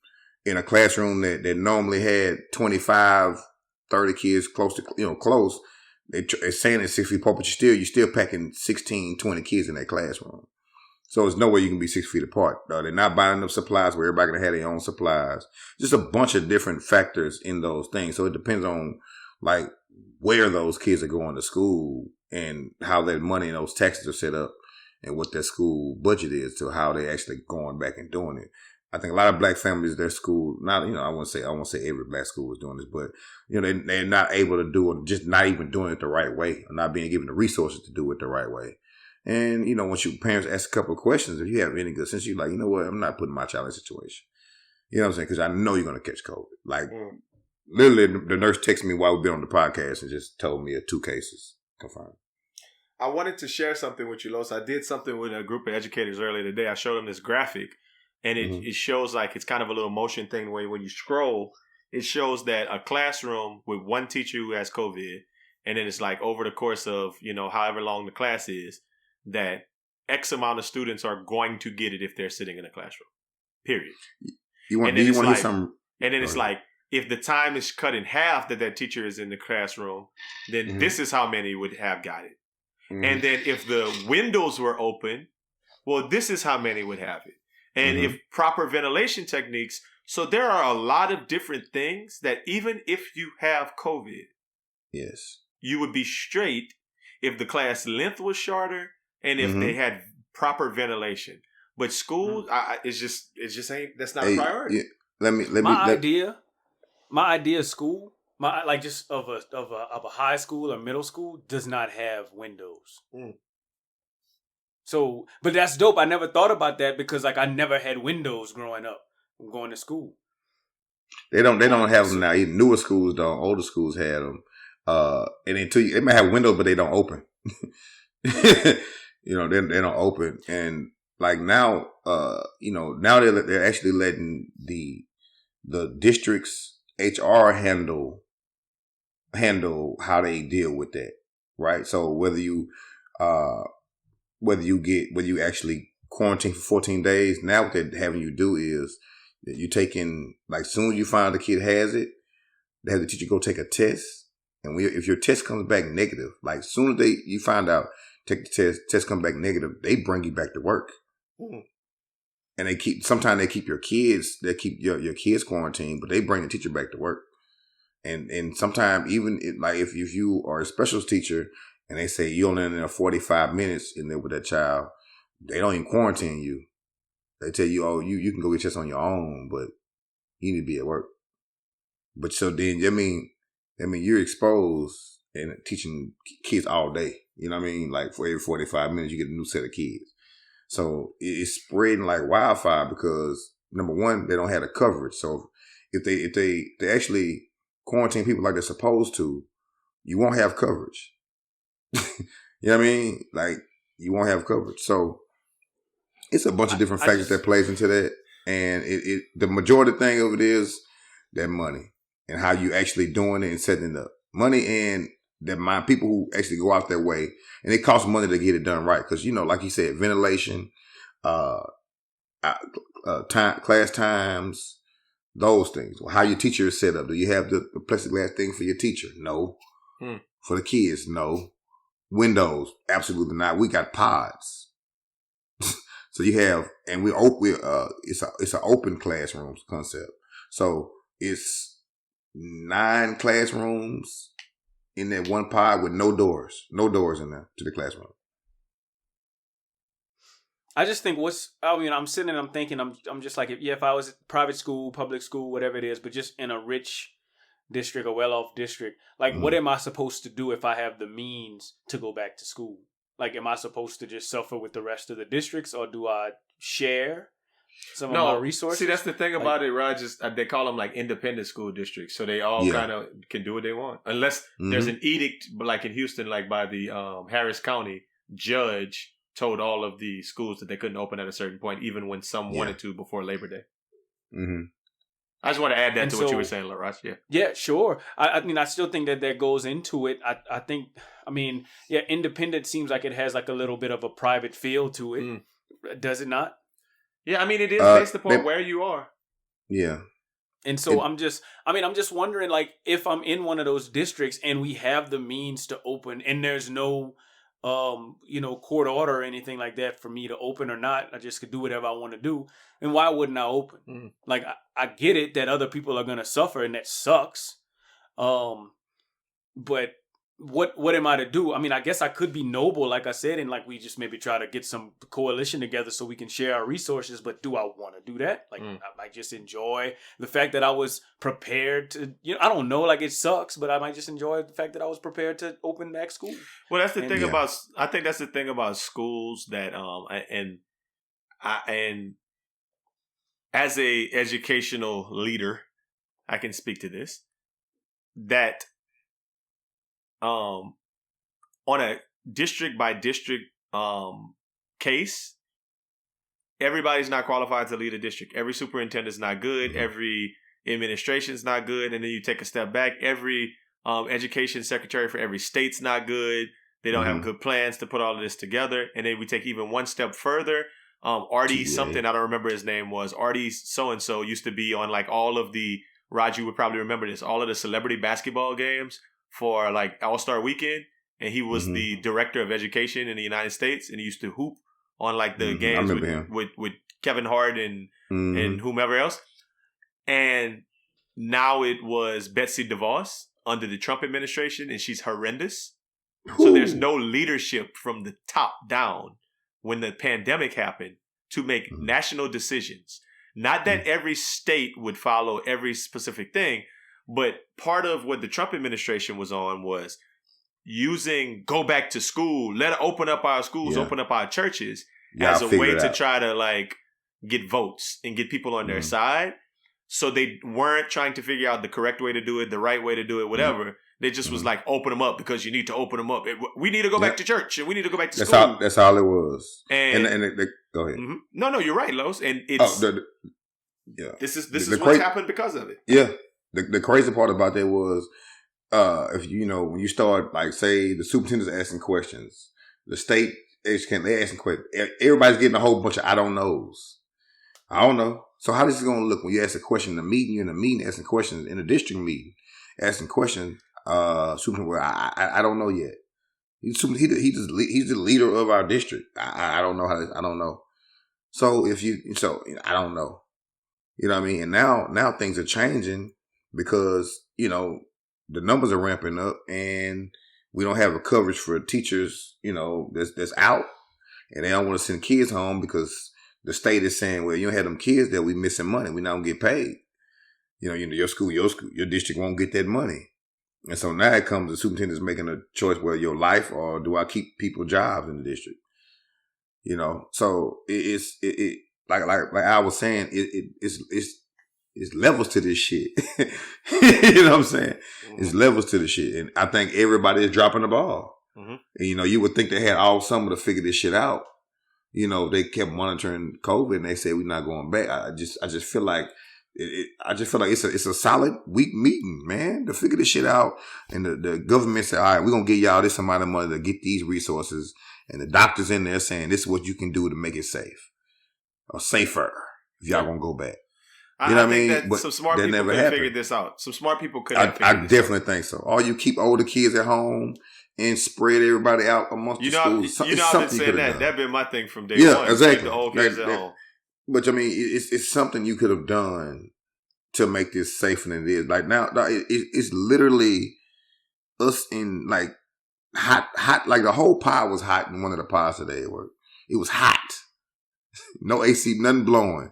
Speaker 5: in a classroom that normally had 25, 30 kids close. They're saying it's 6 feet apart, but you're still packing 16, 20 kids in that classroom. So there's no way you can be 6 feet apart. They're not buying enough supplies where everybody can have their own supplies. Just a bunch of different factors in those things. So it depends on like where those kids are going to school and how that money and those taxes are set up and what their school budget is to how they actually going back and doing it. I think a lot of black families, their school, not, I won't say every black school is doing this, but, they're not able to do it, just not even doing it the right way, or not being given the resources to do it the right way. And, once your parents ask a couple of questions, if you have any good sense, you're like, you know what, I'm not putting my child in a situation. You know what I'm saying? Because I know you're going to catch COVID. Like, literally, the nurse texted me while we've been on the podcast and just told me 2 cases confirmed.
Speaker 3: I wanted to share something with you, Los. I did something with a group of educators earlier today. I showed them this graphic. And it shows like it's kind of a little motion thing where when you scroll, it shows that a classroom with one teacher who has COVID, and then it's like over the course of, however long the class is, that X amount of students are going to get it if they're sitting in a classroom. Period. And then it's like, if the time is cut in half that teacher is in the classroom, then this is how many would have got it. And then if the windows were open, well, this is how many would have it. And if proper ventilation techniques, so there are a lot of different things that even if you have COVID,
Speaker 5: yes, you
Speaker 3: would be straight if the class length was shorter and if they had proper ventilation. But school, it just ain't. That's not a priority.
Speaker 4: Yeah. My idea of school, just of a high school or middle school, does not have windows. So, but that's dope. I never thought about that because like I never had windows growing up going to school.
Speaker 5: They don't have them now. Even newer schools don't. Older schools had them. And then they might have windows, but they don't open. You know, they don't open. And like now, you know, now they're actually letting the district's HR handle how they deal with that, right? So whether you actually quarantine for 14 days, now what they're having you do is that you taking, like, as soon as you find the kid has it, they have the teacher go take a test, and if your test comes back negative, like as soon as you find out, take the test comes back negative, they bring you back to work. And sometimes they keep your kids quarantined, but they bring the teacher back to work. And sometimes even if you are a specialist teacher and they say you're only in there 45 minutes in there with that child, they don't even quarantine you. They tell you, oh, you can go get tests on your own, but you need to be at work. But so then, I mean, you're exposed and teaching kids all day. You know what I mean? Like for every 45 minutes, you get a new set of kids. So it's spreading like wildfire because, number one, they don't have the coverage. So if they actually quarantine people like they're supposed to, you won't have coverage. You know what I mean? Like, you won't have coverage. So it's a bunch of different factors that plays into that. And the majority thing of it is that money and how you actually doing it and setting it up. Money and that people who actually go out their way, and it costs money to get it done right. Because, you know, like you said, ventilation, class times, those things. How your teacher is set up. Do you have the plexiglass thing for your teacher? No. For the kids? No. Windows? Absolutely not. We got pods. So you have, and it's an open classrooms concept. So it's 9 classrooms in that one pod with no doors in there to the classroom.
Speaker 4: I just think I'm sitting and I'm thinking, I'm just like, if I was private school, public school, whatever it is, but just in a rich district, a well-off district, like what am I supposed to do if I have the means to go back to school? Like, am I supposed to just suffer with the rest of the districts, or do I share some of my resources?
Speaker 3: See, that's the thing about it, Raj, is they call them like independent school districts. So they all kind of can do what they want. Unless there's an edict, like in Houston, like by the Harris County judge told all of the schools that they couldn't open at a certain point, even when some wanted to before Labor Day. Mm-hmm. I just want to add that to what you were saying, Raj.
Speaker 4: Yeah, sure. I mean, I still think that goes into it. I think, independent seems like it has like a little bit of a private feel to it. Does it not?
Speaker 3: Yeah, I mean, it is based upon where you are.
Speaker 5: Yeah.
Speaker 4: And so I'm just wondering, like, if I'm in one of those districts and we have the means to open and there's no, court order or anything like that for me to open or not, I just could do whatever I want to do. And why wouldn't I open? Like, I get it that other people are going to suffer and that sucks. But what am I to do? I mean, I guess I could be noble, like I said, and like we just maybe try to get some coalition together so we can share our resources. But do I want to do that? Like, I might just enjoy the fact that I was prepared to, I don't know, like it sucks, but I might just enjoy the fact that I was prepared to open back school.
Speaker 3: Well, that's the thing about, I think that's the thing about schools that, and as a educational leader, I can speak to this, that on a district by district case, everybody's not qualified to lead a district. Every superintendent's not good. Every administration's not good. And then you take a step back. Every education secretary for every state's not good. They don't have good plans to put all of this together. And then we take even one step further. Artie something, I don't remember his name was. Artie so-and-so used to be on like all of the, Raju would probably remember this, all of the celebrity basketball games for like All-Star Weekend. And he was the director of education in the United States. And he used to hoop on like the games with Kevin Hart and whomever else. And now it was Betsy DeVos under the Trump administration, and she's horrendous. So there's no leadership from the top down when the pandemic happened to make national decisions. Not that every state would follow every specific thing, but part of what the Trump administration was on was using go back to school, let open up our schools, open up our churches as a
Speaker 5: figure
Speaker 3: way
Speaker 5: it
Speaker 3: to
Speaker 5: out.
Speaker 3: try to like get votes and get people on their side. So they weren't trying to figure out the correct way to do it, the right way to do it, whatever. They just was like, open them up because you need to open them up. We need to go back to church and we need to go back to school.
Speaker 5: That's all it was.
Speaker 3: And
Speaker 5: go ahead.
Speaker 3: No, you're right, Los. And it's this is what's happened because of it.
Speaker 5: Yeah. The crazy part about that was if you know when you start like say the superintendent's asking questions, the state they asking questions. Everybody's getting a whole bunch of I don't knows. I don't know. So how is it going to look when you ask a question in a meeting? You're in a meeting asking questions in a district meeting, asking questions. Superintendent, I don't know yet. He's the leader of our district. I don't know I don't know. So I don't know. You know what I mean? And now things are changing because you know the numbers are ramping up and we don't have a coverage for teachers. You know that's out and they don't want to send kids home because the state is saying, well, you don't have them kids there, we missing money. We not gonna get paid. You know, your district won't get that money. And so now it comes the superintendent's making a choice, whether your life or do I keep people jobs in the district? You know, so it's like I was saying, it's levels to this shit. You know what I'm saying? It's levels to the shit. And I think everybody is dropping the ball. And, you know, you would think they had all summer to figure this shit out. You know, they kept monitoring COVID and they said we're not going back. I just feel like it's a solid week meeting, man, to figure this shit out. And the government said, all right, we're gonna give y'all this amount of money to get these resources. And the doctors in there saying this is what you can do to make it safe or safer if y'all gonna go back. You know what I mean?
Speaker 3: But some smart people could have figured this out. Some smart people could have
Speaker 5: I definitely think so. Or you keep older kids at home and spread everybody out amongst the schools.
Speaker 3: I've been saying that. That's been my thing from day one.
Speaker 5: Yeah, exactly.
Speaker 3: Keep the old kids at home.
Speaker 5: But I mean, it's something you could have done to make this safer than it is. Like now it's literally us in like hot. Like the whole pie was hot in one of the pies today at work. It was hot. No AC, nothing blowing.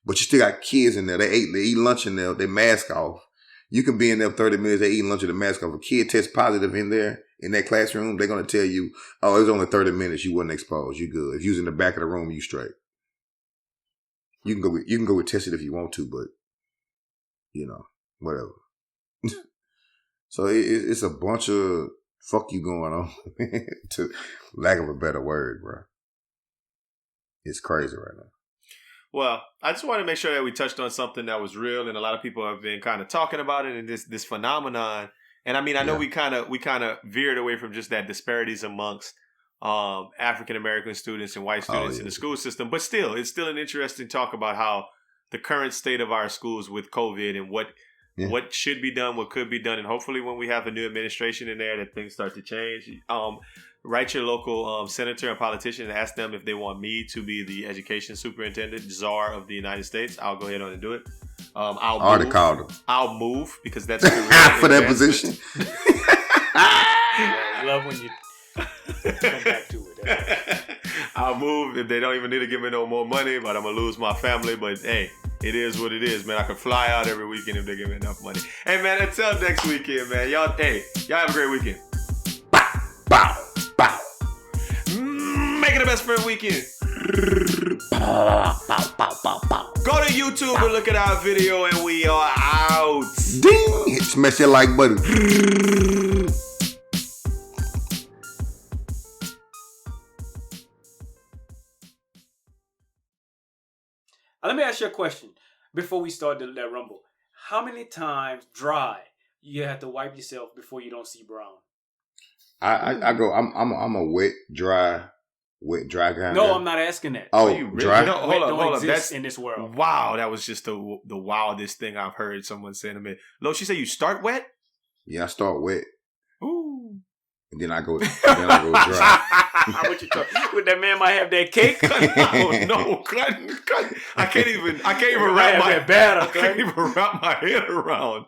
Speaker 5: But you still got kids in there. They eat lunch in there. They mask off. You can be in there 30 minutes. They eat lunch with the mask off. If a kid tests positive in there in that classroom, they're gonna tell you, "Oh, it was only 30 minutes. You wasn't exposed. You good. If you was in the back of the room, you straight." You can go with tested if you want to, but you know, whatever. So it's a bunch of fuck you going on, to lack of a better word, bro. It's crazy right now.
Speaker 3: Well, I just want to make sure that we touched on something that was real, and a lot of people have been kind of talking about it and this phenomenon. And I mean, I know we kind of veered away from just that disparities amongst African American students and white students in the school system, but still, it's still an interesting talk about how the current state of our schools with COVID and what should be done, what could be done, and hopefully when we have a new administration in there that things start to change. Write your local senator and politician and ask them if they want me to be the education superintendent, czar of the United States. I'll go ahead on and do it. I
Speaker 5: already called him.
Speaker 3: I'll move because that's
Speaker 5: for that position.
Speaker 4: I love when you come back to it.
Speaker 3: I'll move if they don't even need to give me no more money, but I'm gonna lose my family. But hey, it is what it is, man. I can fly out every weekend if they give me enough money. Hey, man, until next weekend, man. Y'all have a great weekend.
Speaker 5: Bow.
Speaker 3: Make it a best friend weekend. Go to YouTube and look at our video, and we are out.
Speaker 5: Ding! Smash your like button.
Speaker 4: Let me ask you a question before we start that rumble. How many times dry you have to wipe yourself before you don't see brown?
Speaker 5: I go. I'm a wet, dry guy.
Speaker 4: No, I'm not asking that.
Speaker 5: Oh,
Speaker 3: you really?
Speaker 5: dry.
Speaker 3: No, hold up.
Speaker 4: That's in this world.
Speaker 3: Wow, that was just the wildest thing I've heard someone say to me. Lo, she said you start wet?
Speaker 5: Yeah, I start wet.
Speaker 3: Ooh.
Speaker 5: And then I go dry.
Speaker 4: What you talking? Would that man might have that cake?
Speaker 3: No, I can't even wrap my head around.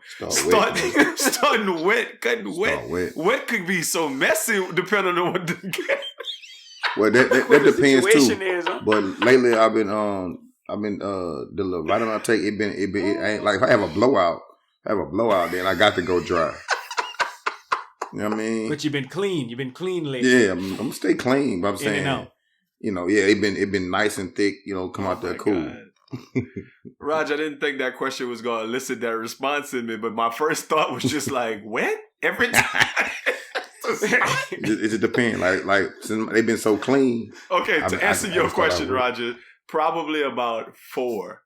Speaker 3: Starting wet, cutting wet. Wet could be so messy depending on what the
Speaker 5: Well, that depends too.
Speaker 4: Is, huh?
Speaker 5: But lately I've been the little vitamin I take. It ain't like if I have a blowout, then I got to go dry. You know what I mean?
Speaker 4: But you've been clean. You've been clean lately.
Speaker 5: Yeah, I'm gonna stay clean. But I'm
Speaker 4: In
Speaker 5: saying,
Speaker 4: and out.
Speaker 5: you know, yeah, it been nice and thick. You know, come out there
Speaker 3: my
Speaker 5: cool.
Speaker 3: God. Raj, I didn't think that question was going to elicit that response in me, but my first thought was just like, wet? Every time?
Speaker 5: It just depends. Like since they've been so clean.
Speaker 3: Okay, to answer your
Speaker 5: just thought I
Speaker 3: question,
Speaker 5: would.
Speaker 3: Roger, probably about 4.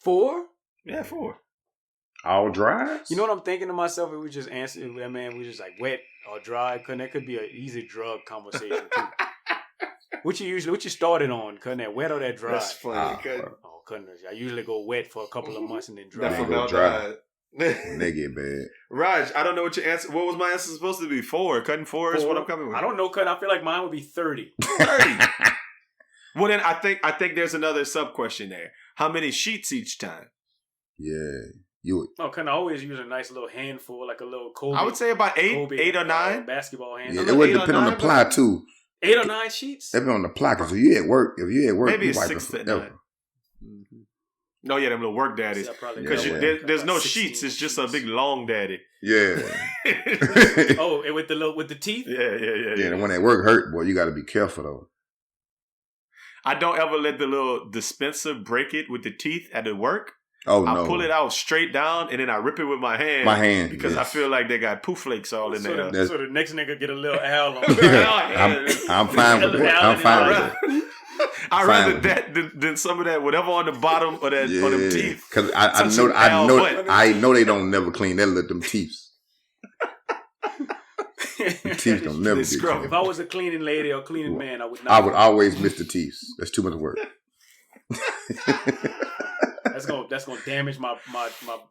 Speaker 4: 4?
Speaker 3: Yeah, 4.
Speaker 5: All dries.
Speaker 4: You know what I'm thinking to myself? If we just answer, man, we just like wet or dry. Couldn't that could be an easy drug conversation too. What you started on? Couldn't that wet or that dry?
Speaker 3: That's funny.
Speaker 4: Oh, couldn't it? I usually go wet for a couple of months and then dry.
Speaker 5: That
Speaker 3: From
Speaker 5: go
Speaker 3: out
Speaker 5: dry.
Speaker 3: there.
Speaker 5: When they get bad.
Speaker 3: Raj, I don't know what your answer. What was my answer supposed to be? 4. Cutting 4 is what I'm coming with.
Speaker 4: I don't know, couldn't I feel like mine would be 30.
Speaker 3: 30. Well, then I think there's another sub question there. How many sheets each time?
Speaker 5: Yeah, you would.
Speaker 4: Oh, couldn't I always use a nice little handful, like a little Kobe?
Speaker 3: I would say about 8 or 9.
Speaker 4: Basketball
Speaker 5: Yeah,
Speaker 4: handful.
Speaker 5: it would
Speaker 3: 8 or
Speaker 5: depend on the
Speaker 3: 9,
Speaker 5: ply too.
Speaker 4: 8 or 9 sheets?
Speaker 5: Depend on the ply. Cause if you at work,
Speaker 3: Maybe
Speaker 5: you
Speaker 3: it's
Speaker 5: wipe
Speaker 3: 6
Speaker 5: it
Speaker 3: to
Speaker 5: forever.
Speaker 3: 9. No, yeah, them little work daddies.
Speaker 4: See, I probably
Speaker 3: Because
Speaker 5: Yeah,
Speaker 3: there's no
Speaker 4: 16
Speaker 3: sheets. It's just a
Speaker 4: sheets.
Speaker 3: big long daddy.
Speaker 5: Yeah.
Speaker 4: Oh, and with the teeth?
Speaker 3: Yeah.
Speaker 5: Yeah, the one at work hurt, boy. You got to be careful though.
Speaker 3: I don't ever let the little dispenser break it with the teeth at the work.
Speaker 5: Oh
Speaker 3: I
Speaker 5: no,
Speaker 3: pull it out straight down and then I rip it with my hand.
Speaker 5: My hand,
Speaker 3: because I
Speaker 5: yes.
Speaker 3: feel like they got poo flakes all in there.
Speaker 5: That's-
Speaker 4: So the next nigga get a little owl on.
Speaker 5: I'm fine with it. I'm fine with it.
Speaker 3: I'd
Speaker 5: Fine
Speaker 3: rather
Speaker 5: with
Speaker 3: that than some of that whatever on the bottom of that on them teeth.
Speaker 5: Because I
Speaker 3: Touching Al butt.
Speaker 5: know they don't never clean that little them teeth. The teeth don't never
Speaker 3: They
Speaker 5: get
Speaker 3: scrub.
Speaker 5: clean.
Speaker 4: If I was a cleaning lady or cleaning man, I would not.
Speaker 5: I would always miss the teeth. That's too much work.
Speaker 4: That's gonna damage my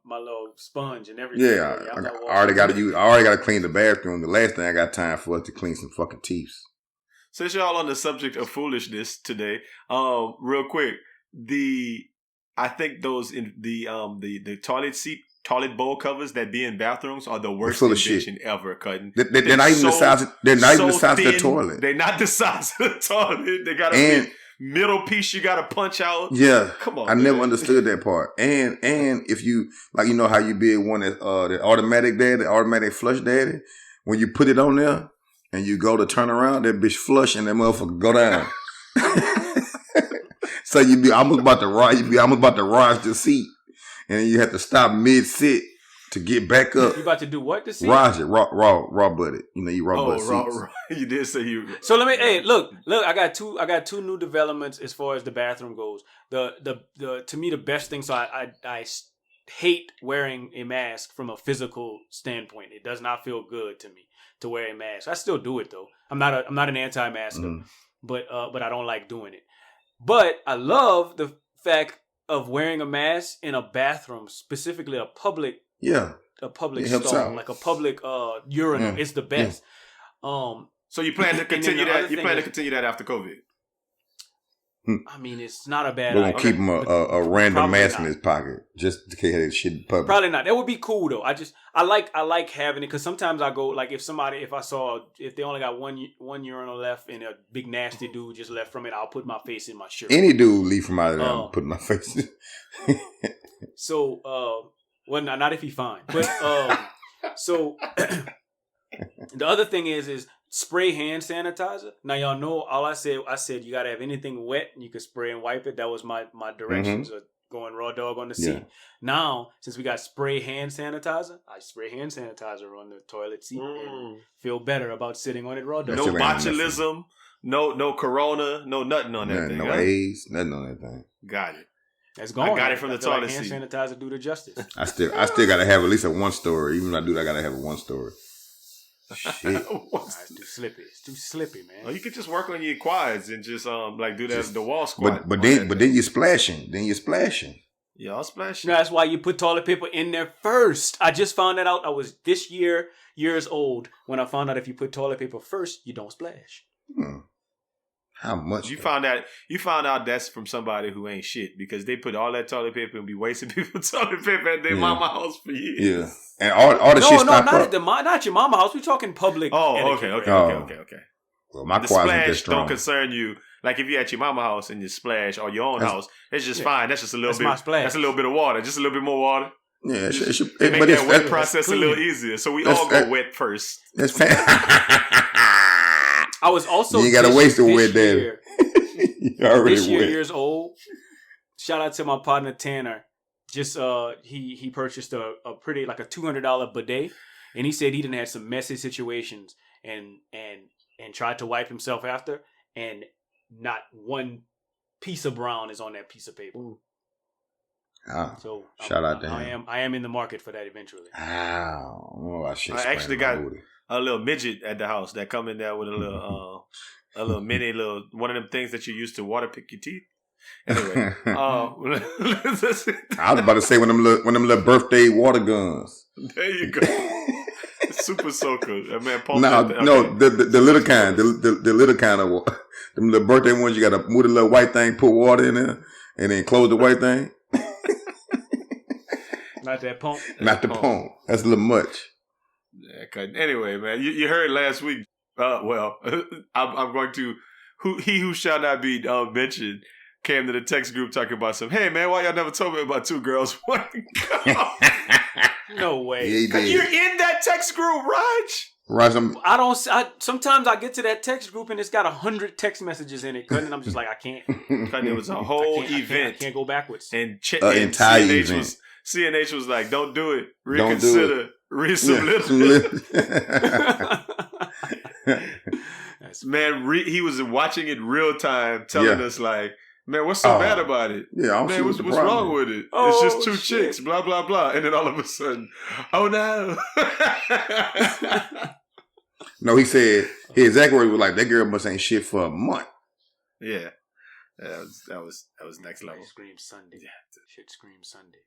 Speaker 4: little sponge and everything.
Speaker 5: Yeah,
Speaker 4: I'm
Speaker 5: I
Speaker 4: not
Speaker 5: already
Speaker 4: washing
Speaker 5: got to clean the bathroom. The last thing I got time for is to clean some fucking teeth.
Speaker 3: Since y'all on the subject of foolishness today, real quick, I think those in the toilet bowl covers that be in bathrooms are the worst
Speaker 5: full of shit.
Speaker 3: invention ever. Cutting.
Speaker 5: They're not even the size. They're not even the size of the
Speaker 3: thin.
Speaker 5: toilet.
Speaker 3: They're not the size of the toilet. They got a
Speaker 5: And-
Speaker 3: big middle piece you got to punch out.
Speaker 5: Yeah,
Speaker 3: Come on,
Speaker 5: I never
Speaker 3: man.
Speaker 5: understood that part. And if you like, you know how you be one that the automatic flush daddy. When you put it on there and you go to turn around, that bitch flush and that motherfucker go down. So you be almost about to rise the seat, and you have to stop mid sit to get back up.
Speaker 4: You about to do what to see?
Speaker 5: Rise it, raw butted. You know, you raw butt seats.
Speaker 3: Raw. You did say you.
Speaker 4: So let me. Hey, look. I got two new developments as far as the bathroom goes. The to me the best thing. So I hate wearing a mask from a physical standpoint. It does not feel good to me to wear a mask. I still do it though. I'm not an anti-masker, but I don't like doing it. But I love the fact of wearing a mask in a bathroom, specifically a public
Speaker 5: Yeah.
Speaker 4: public
Speaker 5: It helps
Speaker 4: stall,
Speaker 5: out.
Speaker 4: like a public urinal.
Speaker 5: Yeah.
Speaker 4: It's the best.
Speaker 3: So you plan to
Speaker 4: And then
Speaker 3: continue
Speaker 4: the other
Speaker 3: that? You
Speaker 4: thing
Speaker 3: plan to
Speaker 4: is-
Speaker 3: continue that after COVID?
Speaker 4: I mean, it's not a bad
Speaker 5: We're gonna
Speaker 4: idea.
Speaker 5: keep him a random
Speaker 4: Probably
Speaker 5: mask in
Speaker 4: not.
Speaker 5: his pocket just in case that shit in public.
Speaker 4: Probably not. That would be cool though. I like having it because sometimes I go like if they only got one urinal left and a big nasty dude just left from it, I'll put my face in my shirt.
Speaker 5: Any dude leave from out of there and put my face in.
Speaker 4: So well not if he fine. But so the other thing is spray hand sanitizer. Now y'all know all I said you gotta have anything wet and you can spray and wipe it. That was my directions of going raw dog on the seat.
Speaker 5: Yeah.
Speaker 4: Now, since we got spray hand sanitizer, I spray hand sanitizer on the toilet seat and feel better about sitting on it raw dog.
Speaker 3: No
Speaker 5: still ain't
Speaker 3: botulism, no corona, no nothing on that thing.
Speaker 5: No
Speaker 3: huh?
Speaker 5: AIDS, nothing on that thing.
Speaker 3: Got it.
Speaker 4: That's gone.
Speaker 3: I got it from the
Speaker 4: feel like
Speaker 3: toilet
Speaker 4: hand
Speaker 3: seat.
Speaker 4: sanitizer do the justice.
Speaker 5: I still gotta have at least a one story. Even if I do that, I gotta have a one story. Shit.
Speaker 4: It's too slippy, man.
Speaker 3: Well, you could just work on your quads and just like do that the wall squat.
Speaker 5: But then you're splashing.
Speaker 3: y'all splash.
Speaker 4: No, that's why you put toilet paper in there first. I just found that out. I was this years old when I found out if you put toilet paper first, you don't splash.
Speaker 5: How much?
Speaker 3: You found out that's from somebody who ain't shit because they put all that toilet paper and be wasting people's toilet paper at their mama house for years.
Speaker 5: Yeah. And all the shit stopped up.
Speaker 4: Not your mama house. We're talking public.
Speaker 3: Oh,
Speaker 4: etiquette,
Speaker 3: okay.
Speaker 4: right?
Speaker 5: Well, my
Speaker 3: The
Speaker 5: quads ain't that
Speaker 3: splash
Speaker 5: strong.
Speaker 3: don't concern you. Like if you're at your mama house and you splash or your own house, it's just fine. That's just a little
Speaker 4: That's
Speaker 3: bit.
Speaker 4: my splash.
Speaker 3: That's a little bit of water. Just a little bit more water.
Speaker 5: Yeah, it should,
Speaker 3: They make
Speaker 5: but
Speaker 3: that wet
Speaker 5: it's
Speaker 3: process a little easier. So we all go wet first.
Speaker 5: That's fan.
Speaker 4: I was also
Speaker 5: You ain't gotta waste a wet daddy.
Speaker 4: year,
Speaker 5: You already
Speaker 4: this year
Speaker 5: wet.
Speaker 4: years old. Shout out to my partner Tanner. Just he purchased a pretty like a $200 bidet, and he said he didn't have some messy situations and tried to wipe himself after, and not one piece of brown is on that piece of paper.
Speaker 5: Oh,
Speaker 4: So
Speaker 5: shout out to him.
Speaker 4: I am in the market for that eventually.
Speaker 5: Oh, I
Speaker 3: actually got a little midget at the house that come in there with a little mini little one of them things that you use to water pick your teeth. Anyway,
Speaker 5: I was about to say one of them little birthday water guns.
Speaker 3: There you go. Super soaker. That man pumped
Speaker 5: No, the little kind, the little kind of them little birthday ones. You got to move the little white thing, put water in there, and then close the white thing.
Speaker 4: Not that pump.
Speaker 5: Not the pump. That's a little much.
Speaker 3: Yeah, anyway, man, you heard last week. Well, I'm going to who shall not be mentioned came to the text group talking about some. Hey man, why y'all never told me about 2 girls, 1 girl?
Speaker 4: No way.
Speaker 5: Yeah,
Speaker 3: You're in that text group, Raj.
Speaker 5: Right,
Speaker 4: Sometimes I get to that text group and it's got 100 text messages in it, and I'm just like, I can't.
Speaker 3: It was a whole event.
Speaker 4: I can't go backwards.
Speaker 3: And
Speaker 5: entire
Speaker 3: CNH
Speaker 5: event.
Speaker 3: CNH was like, "Don't do it.
Speaker 5: Don't do
Speaker 3: Reconsider. Read some Man, he was watching it real time, telling us like, "Man, what's so bad about it?
Speaker 5: Yeah,
Speaker 3: man, what's wrong with it?
Speaker 4: Oh,
Speaker 3: it's just 2 chicks, blah blah blah." And then all of a sudden, oh no!
Speaker 5: No, he said his exact word was like, "That girl must ain't shit for a month."
Speaker 3: Yeah, that was next level.
Speaker 4: Scream Sunday. Yeah, shit scream Sunday.